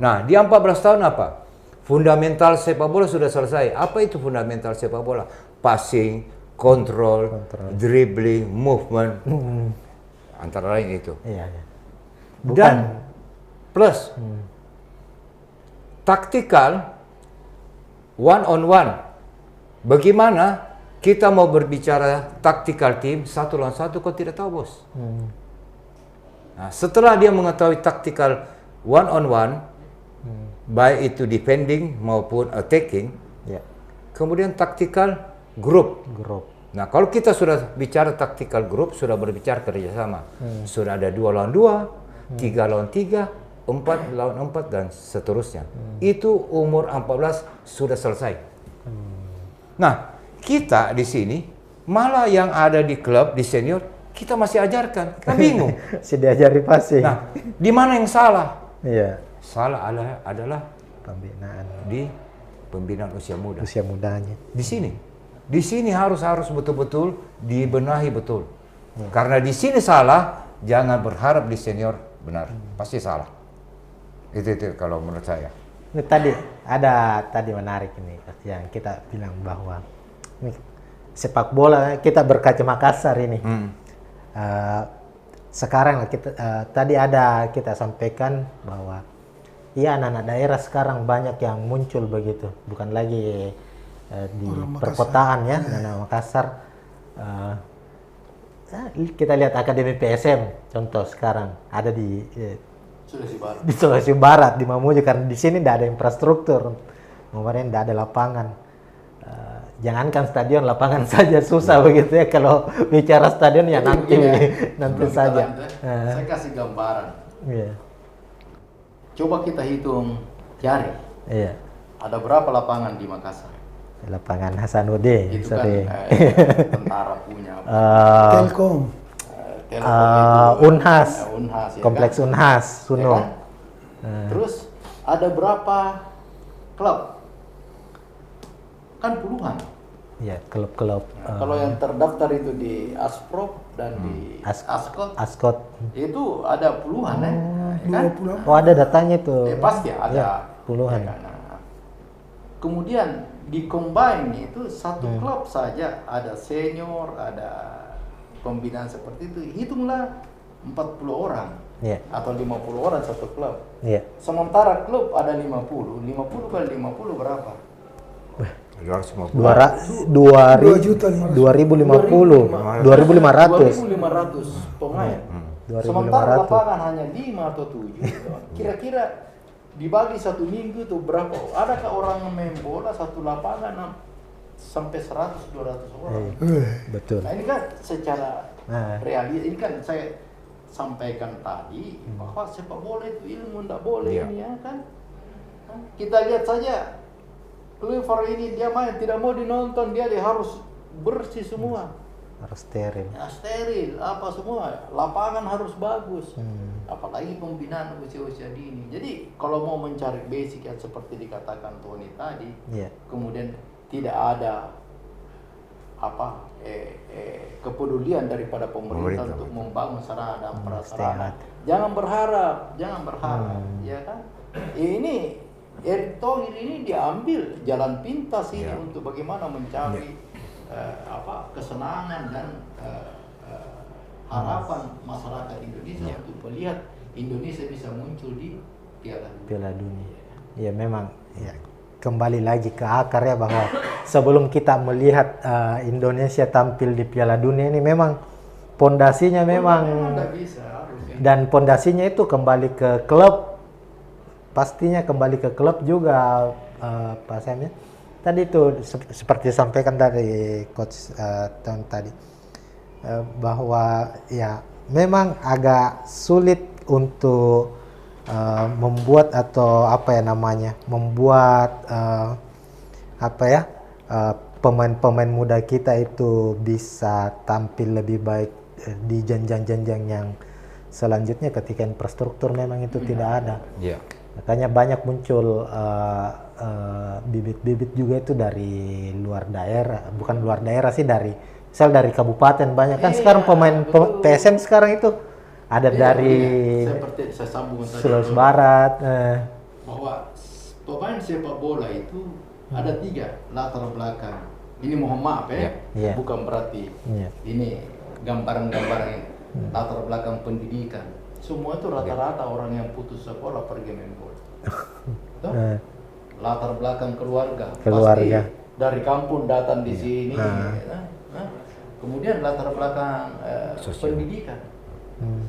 Speaker 3: Nah, di 14 tahun apa? Fundamental sepak bola sudah selesai. Apa itu fundamental sepak bola? Passing, control. Dribbling, movement. Antara lain itu. Dan plus taktikal one on one. Bagaimana kita mau berbicara taktikal tim 1 lawan 1 kok tidak tahu, bos. Nah, setelah dia mengetahui taktikal one on one, baik itu defending maupun attacking, kemudian taktikal group. Nah, kalau kita sudah bicara taktikal group, sudah berbicara kerjasama. Sudah ada 2 lawan 2, 3 lawan 3, 4 lawan 4, dan seterusnya. Itu umur 14 sudah selesai. Nah, kita di sini Malah yang ada di klub, di senior, kita masih ajarkan. Kan bingung.
Speaker 1: Si diajari passing.
Speaker 3: Nah, di mana yang salah?
Speaker 1: Iya.
Speaker 3: Salah adalah
Speaker 1: Pembinaan.
Speaker 3: di pembinaan usia muda.
Speaker 1: Usia mudanya.
Speaker 3: Di sini harus betul-betul dibenahi betul. Karena di sini salah, jangan berharap di senior benar. Pasti salah. Itu kalau menurut saya.
Speaker 1: Ini tadi menarik ini yang kita bilang bahwa ini sepak bola kita berkaca Makassar ini. Sekarang tadi kita sampaikan bahwa iya, anak-anak daerah sekarang banyak yang muncul begitu, bukan lagi di perkotaan ya, anak Makassar. Kita lihat Akademi PSM, contoh sekarang ada di Sulawesi Barat, di Mamuju, karena di sini tidak ada infrastruktur, kemarin tidak ada lapangan. Jangankan stadion, lapangan saja susah begitu ya. Kalau bicara stadion ya nanti saja.
Speaker 2: Saya kasih gambaran.
Speaker 1: Iya.
Speaker 2: Coba kita hitung jari.
Speaker 1: Iya.
Speaker 2: Ada berapa lapangan di Makassar?
Speaker 1: Lapangan Hasanuddin.
Speaker 2: Itu kan tentara punya.
Speaker 4: Telkom.
Speaker 1: Unhas.
Speaker 2: Unhas ya
Speaker 1: Kompleks
Speaker 2: kan?
Speaker 1: Unhas, Suno.
Speaker 2: Ya kan? Terus ada berapa klub? Kan puluhan.
Speaker 1: Iya, klub-klub.
Speaker 2: Kalau yang terdaftar itu di Asprop dan di
Speaker 1: Ascot.
Speaker 2: itu ada puluhan ya kan?
Speaker 1: Oh, ada datanya tuh.
Speaker 2: Pasti ada.
Speaker 1: Ya, puluhan.
Speaker 2: Ya kan? Nah, kemudian di combine itu satu klub saja ada senior, ada pembinaan seperti itu. Hitunglah 40 orang.
Speaker 1: Iya.
Speaker 2: Atau 50 orang satu klub.
Speaker 1: Iya.
Speaker 2: Sementara klub ada 50. 50 kali 50 berapa?
Speaker 3: 250.
Speaker 1: 2.500
Speaker 2: pemain.
Speaker 1: 2.500.
Speaker 2: Sementara lapangan hanya 5 atau 7. Kira-kira dibagi satu minggu tuh berapa? Adakah orang main bola satu lapangan sampai 100-200 orang?
Speaker 1: Betul.
Speaker 2: Nah ini kan secara realis, ini kan saya sampaikan tadi bahwa sepak bola itu ilmu, tidak boleh ini ya kan. Kita lihat saja Clifford ini dia main tidak mau dinonton, dia harus bersih semua,
Speaker 1: harus steril.
Speaker 2: Ya, steril apa semua, lapangan harus bagus, apalagi pembinaan usia-usia dini. Jadi kalau mau mencari basic yang seperti dikatakan Tony tadi, kemudian tidak ada kepedulian daripada pemerintah untuk membangun sarana dan prasarana. Jangan berharap, ya kan? Ini Erick Thohir ini diambil jalan pintas ini untuk bagaimana mencari kesenangan dan harapan masyarakat Indonesia untuk melihat Indonesia bisa muncul di Piala
Speaker 1: Dunia. Ya memang ya, kembali lagi ke akar ya, bahwa sebelum kita melihat Indonesia tampil di Piala Dunia ini memang pondasinya memang bisa, dan pondasinya itu kembali ke klub. Pastinya kembali ke klub juga, Pak Sam ya. Tadi itu seperti disampaikan dari Coach Ton tadi, bahwa ya memang agak sulit untuk membuat atau membuat pemain-pemain muda kita itu bisa tampil lebih baik di jenjang-jenjang yang selanjutnya ketika infrastruktur memang itu tidak ada. Makanya banyak muncul bibit-bibit juga itu dari luar daerah, bukan luar daerah sih, dari kabupaten banyak kan. Sekarang pemain PSM sekarang itu ada dari Sulawesi Barat.
Speaker 2: Bahwa pemain sepak bola itu ada 3 latar belakang. Ini mohon maaf bukan berarti ini gambaran-gambaran latar belakang pendidikan. Semua itu rata-rata orang yang putus sekolah pergi main bola. Latar belakang keluarga. Pasti dari kampung datang di sini. Kemudian latar belakang pendidikan,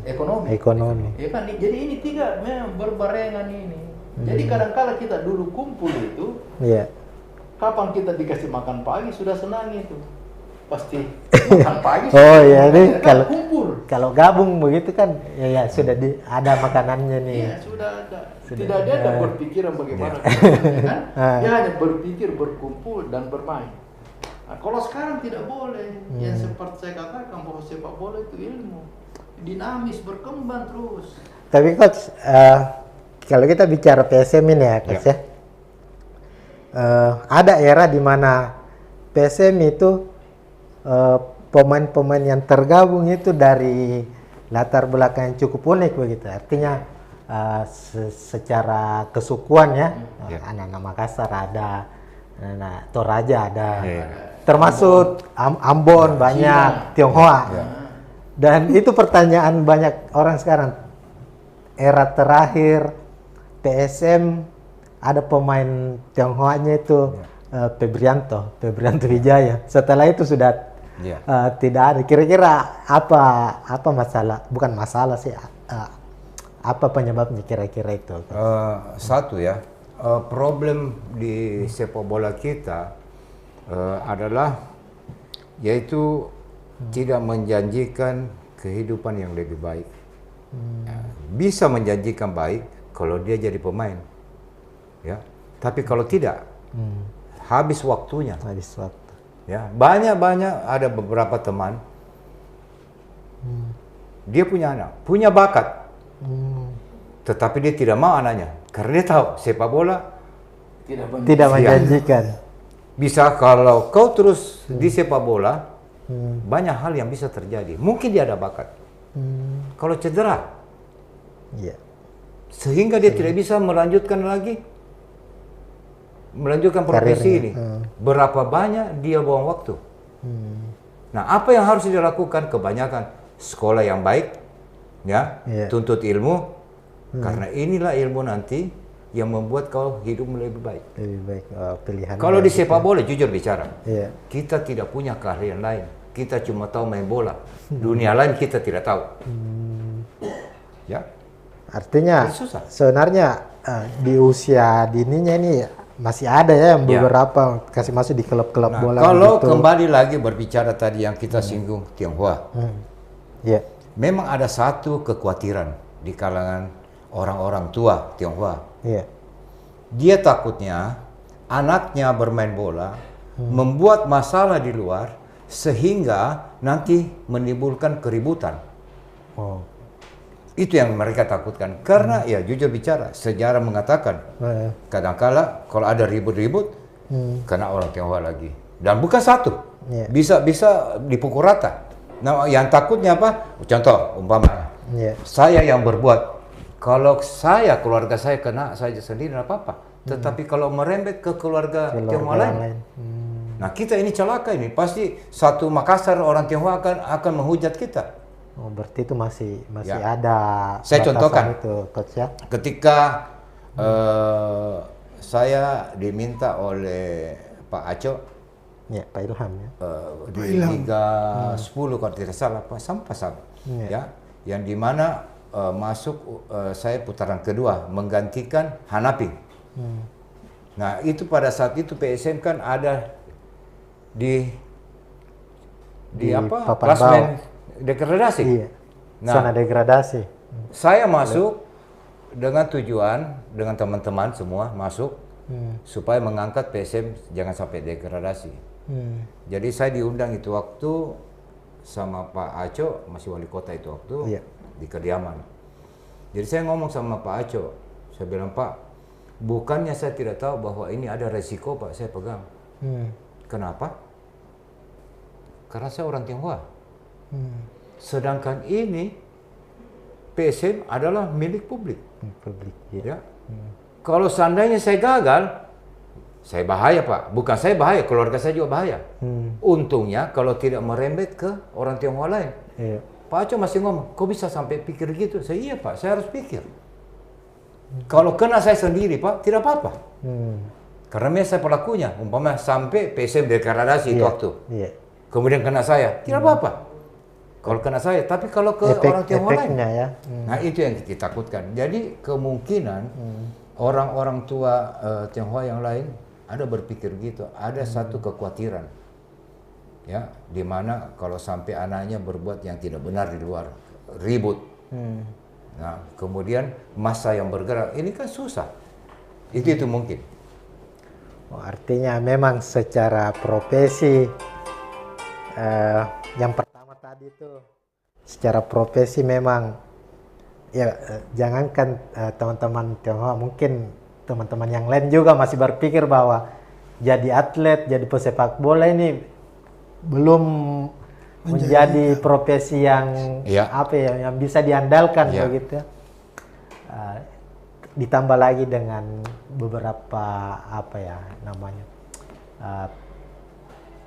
Speaker 2: ekonomi. Ya kan? Jadi ini 3 memang berbarengan ini. Jadi kadang-kala kita dulu kumpul itu, kapan kita dikasih makan pagi sudah senang itu. Pasti makan pagi.
Speaker 1: Oh ya, ini kalau gabung begitu kan ya sudah ada makanannya nih.
Speaker 2: Iya, sudah ada. Tidak ada berpikiran bagaimana kan? Dia hanya berpikir berkumpul dan bermain. Nah, kalau sekarang tidak boleh. Yang seperti saya katakan bahwa sepak bola itu ilmu, dinamis, berkembang terus.
Speaker 1: Tapi coach, kalau kita bicara PSM ini ya coach ya, ada era di mana PSM itu pemain-pemain yang tergabung itu dari latar belakang yang cukup unik begitu. Artinya secara kesukuan ya, anak-anak Makassar ada, anak Toraja ada, termasuk Ambon banyak, Tionghoa. Dan itu pertanyaan banyak orang sekarang. Era terakhir PSM ada pemain Tionghoanya itu Febrianto Wijaya. Setelah itu sudah tidak ada. Kira-kira apa masalah? Bukan masalah sih. Apa penyebabnya kira-kira itu?
Speaker 3: Satu ya, problem di sepak bola kita adalah yaitu tidak menjanjikan kehidupan yang lebih baik. Bisa menjanjikan baik kalau dia jadi pemain, ya. Tapi kalau tidak, habis waktunya.
Speaker 1: Habis waktu.
Speaker 3: Ya, banyak ada beberapa teman, dia punya anak, punya bakat, tetapi dia tidak mau anaknya karena dia tahu sepak bola
Speaker 1: tidak menjanjikan.
Speaker 3: Bisa kalau kau terus di sepak bola, banyak hal yang bisa terjadi. Mungkin dia ada bakat. Kalau cedera, sehingga dia tidak bisa melanjutkan profesi ini. Berapa banyak dia buang waktu. Nah, apa yang harus dilakukan? Kebanyakan sekolah yang baik, ya, tuntut ilmu, karena inilah ilmu nanti yang membuat kau hidup lebih baik.
Speaker 1: Lebih baik pilihan.
Speaker 3: Kalau di sepak bola, jujur bicara, kita tidak punya keahlian lain. Kita cuma tahu main bola. Dunia lain kita tidak tahu. Ya.
Speaker 1: Artinya sebenarnya di usia dininya ini masih ada ya yang beberapa kasih masuk di klub-klub bola.
Speaker 3: Kalau gitu. Kembali lagi berbicara tadi yang kita singgung Tionghoa. Memang ada satu kekhawatiran di kalangan orang-orang tua Tionghoa. Dia takutnya anaknya bermain bola membuat masalah di luar sehingga nanti menimbulkan keributan. Itu yang mereka takutkan. Karena ya jujur bicara, sejarah mengatakan kadang-kala kalau ada ribut-ribut kena orang Tionghoa lagi. Dan bukan satu, bisa dipukul rata. Nah, yang takutnya apa? Contoh umpama saya yang berbuat, kalau keluarga saya kena, saya sendiri tidak apa-apa. Tetapi kalau merembet ke keluarga Tionghoa lain, nah kita ini celaka ini. Pasti satu Makassar orang Tionghoa akan menghujat kita.
Speaker 1: Oh, berarti itu masih ada.
Speaker 3: Saya contohkan
Speaker 1: itu, Coach, ya?
Speaker 3: Ketika saya diminta oleh Pak Aco,
Speaker 1: Pak Ilham ya,
Speaker 3: di Liga 10 kalau tidak salah, Pak Sampah, ya, yang dimana masuk saya putaran kedua menggantikan Hanaping. Nah itu pada saat itu PSM kan ada di apa? Klasmen degradasi.
Speaker 1: Nah, zona degradasi.
Speaker 3: Saya masuk dengan tujuan dengan teman-teman semua masuk supaya mengangkat PSM jangan sampai degradasi. Jadi saya diundang itu waktu sama Pak Aco, masih wali kota itu waktu di kediaman. Jadi saya ngomong sama Pak Aco, saya bilang, Pak, bukannya saya tidak tahu bahwa ini ada resiko, Pak, saya pegang. Kenapa? Karena saya orang Tionghoa. Sedangkan ini PSM adalah milik publik. Ya. Kalau seandainya saya gagal, saya bahaya, Pak. Bukan saya bahaya, keluarga saya juga bahaya. Untungnya kalau tidak merembet ke orang Tionghoa lain. Pak Aco masih ngomong, kok bisa sampai pikir gitu? Saya, iya Pak, saya harus pikir. Kalau kena saya sendiri, Pak, tidak apa-apa. Karena saya pelakunya, umpama sampai PSM degradasi itu waktu. Kemudian kena saya, tidak apa-apa. Kalau kena saya, tapi kalau ke orang Tionghoa lain, nah itu yang kita takutkan. Jadi kemungkinan orang-orang tua Tionghoa yang lain ada berpikir gitu, ada satu kekhawatiran, ya, di mana kalau sampai anaknya berbuat yang tidak benar di luar, ribut. Nah, kemudian massa yang bergerak, ini kan susah. Itu mungkin.
Speaker 1: Oh, artinya memang secara profesi yang pertama tadi itu secara profesi memang ya jangankan teman-teman Tionghoa, mungkin teman-teman yang lain juga masih berpikir bahwa jadi atlet, jadi pesepak bola ini belum menjadi profesi yang apa ya, yang bisa diandalkan begitu. Ditambah lagi dengan beberapa apa ya namanya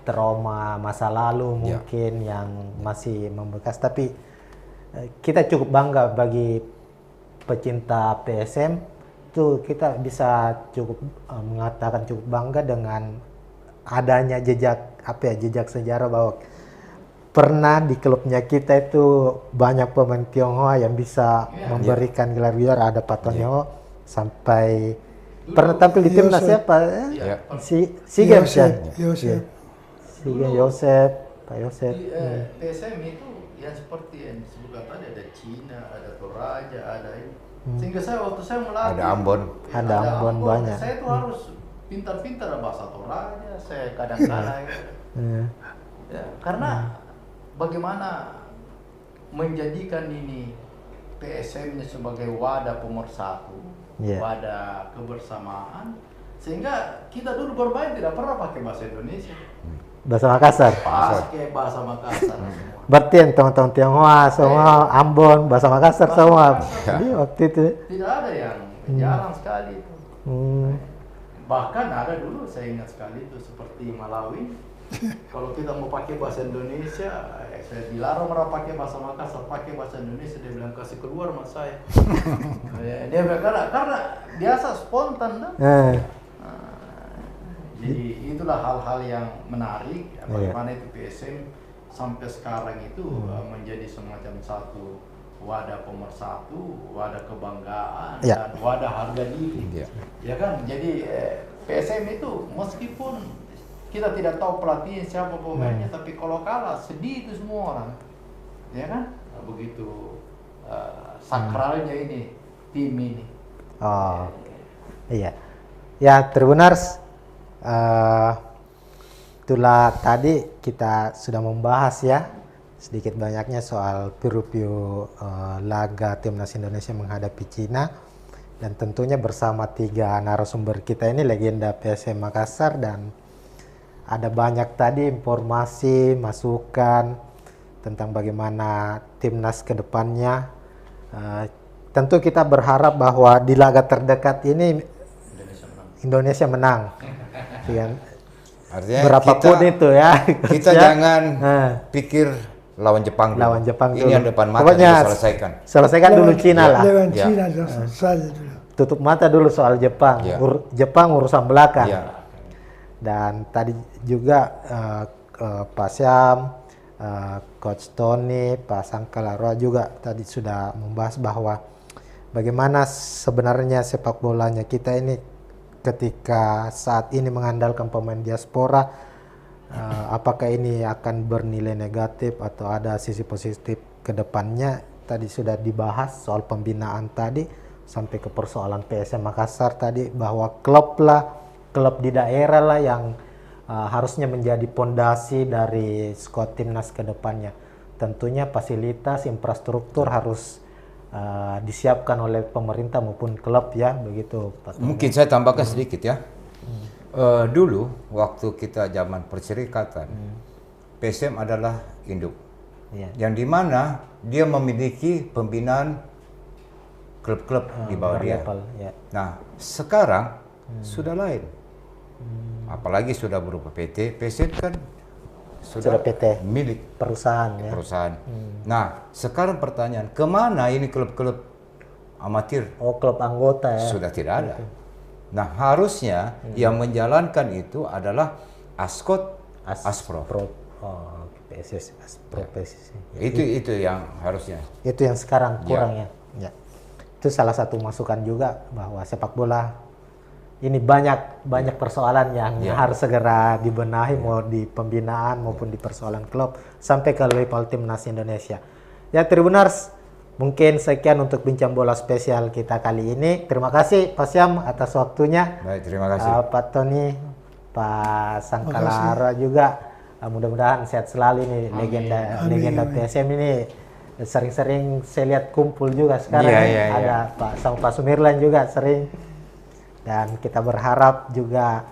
Speaker 1: trauma masa lalu mungkin yang masih membekas, tapi kita cukup bangga bagi pecinta PSM itu, kita bisa cukup mengatakan cukup bangga dengan adanya jejak apa ya, jejak sejarah bahwa pernah di klubnya kita itu banyak pemain Tionghoa yang bisa memberikan gelar juara. Ada Pak Tonyo sampai pernah tampil di timnas siapa? Si Games ya. Yosef, Pak Yosef.
Speaker 2: PSM itu yang seperti yang disebutkan tadi, ada Cina, ada Toraja, ada ini. Sehingga saya waktu saya melatih
Speaker 3: ada Ambon,
Speaker 1: banyak.
Speaker 2: Saya tuh harus pintar-pintar bahasa Toraja. Saya kadang-kadang ya, karena bagaimana menjadikan ini PSM-nya sebagai wadah pemersatu, wadah kebersamaan, sehingga kita dulu bermain tidak pernah pakai bahasa Indonesia.
Speaker 1: Bahasa Makassar.
Speaker 2: Pakai bahasa Makassar semua.
Speaker 1: Berarti yang teman-teman Tionghoa semua Ambon bahasa Makassar semua. Jadi waktu itu
Speaker 2: tidak ada yang jarang sekali itu. Bahkan ada dulu saya ingat sekali itu seperti Malawi. Kalau kita mau pakai bahasa Indonesia, saya dilarang orang pakai bahasa Makassar, pakai bahasa Indonesia. Dia bilang kasih keluar mas saya. Dia bilang karena biasa spontan kan. Jadi itulah hal-hal yang menarik. Bagaimana itu PSM sampai sekarang itu menjadi semacam satu wadah pemersatu, wadah kebanggaan, dan wadah harga diri. Ya kan? Jadi PSM itu meskipun kita tidak tahu pelatihnya siapa pemainnya, tapi kalau kalah sedih itu semua orang, ya kan? Begitu sakralnya ini tim ini.
Speaker 1: Oh, iya. Ya, Tribuners, itulah tadi kita sudah membahas ya sedikit banyaknya soal preview laga timnas Indonesia menghadapi Cina, dan tentunya bersama 3 narasumber kita ini legenda PSM Makassar, dan ada banyak tadi informasi, masukan tentang bagaimana timnas ke depannya. Tentu kita berharap bahwa di laga terdekat ini Indonesia menang.
Speaker 3: Artinya
Speaker 1: berapapun itu ya.
Speaker 3: Kita jangan pikir lawan Jepang dulu.
Speaker 1: Lawan Jepang dulu.
Speaker 3: Ini yang depan mata
Speaker 1: Pokoknya
Speaker 3: selesaikan.
Speaker 1: Selesaikan dulu Cina lah.
Speaker 4: Lawan Cina saja dulu.
Speaker 1: Tutup mata dulu soal Jepang. Jepang urusan belakang. Dan tadi juga Pak Syam, Coach Tony, Pak Sangkalarwa juga tadi sudah membahas bahwa bagaimana sebenarnya sepak bolanya kita ini ketika saat ini mengandalkan pemain diaspora, apakah ini akan bernilai negatif atau ada sisi positif ke depannya. Tadi sudah dibahas soal pembinaan tadi sampai ke persoalan PSM Makassar tadi, bahwa klub di daerah lah yang harusnya menjadi pondasi dari skuad timnas ke depannya. Tentunya fasilitas infrastruktur harus disiapkan oleh pemerintah maupun klub ya, begitu Pak Tony.
Speaker 3: Mungkin saya tambahkan sedikit ya. Dulu waktu kita zaman perserikatan, PSM adalah induk, yang dimana dia memiliki pembinaan klub-klub di bawah dia. Nah sekarang sudah lain, apalagi sudah berupa PT. PSM kan sudah
Speaker 1: PT
Speaker 3: milik
Speaker 1: perusahaan ya.
Speaker 3: Nah sekarang pertanyaan, kemana ini klub-klub amatir?
Speaker 1: Klub anggota ya.
Speaker 3: Sudah tidak ada. Nah harusnya yang menjalankan itu adalah Askot, Asprof.
Speaker 1: PSS, Asprof, PSS.
Speaker 3: Itu yang harusnya.
Speaker 1: Itu yang sekarang kurang ya. Itu salah satu masukan juga bahwa sepak bola ini banyak persoalan yang harus segera dibenahi, mau di pembinaan maupun di persoalan klub sampai ke level timnas Indonesia. Ya Tribuners, mungkin sekian untuk bincang bola spesial kita kali ini. Terima kasih Pak Syam atas waktunya.
Speaker 3: Baik, terima kasih.
Speaker 1: Pak Tony, Pak Sangkalara juga. Mudah-mudahan sehat selalu nih. Legenda PSM ini. Sering-sering saya lihat kumpul juga sekarang. Ada Pak Sumirlan juga sering. Dan kita berharap juga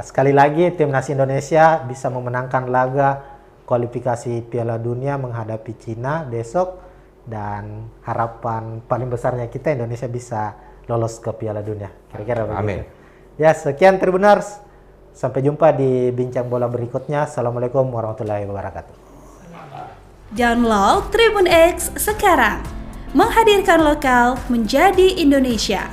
Speaker 1: sekali lagi timnas Indonesia bisa memenangkan laga kualifikasi Piala Dunia menghadapi Cina besok. Dan harapan paling besarnya kita Indonesia bisa lolos ke Piala Dunia. Kira-kira begitu.
Speaker 3: Amin.
Speaker 1: Ya, sekian Tribuners. Sampai jumpa di bincang bola berikutnya. Assalamualaikum warahmatullahi wabarakatuh.
Speaker 5: Download Tribun X sekarang. Menghadirkan lokal menjadi Indonesia.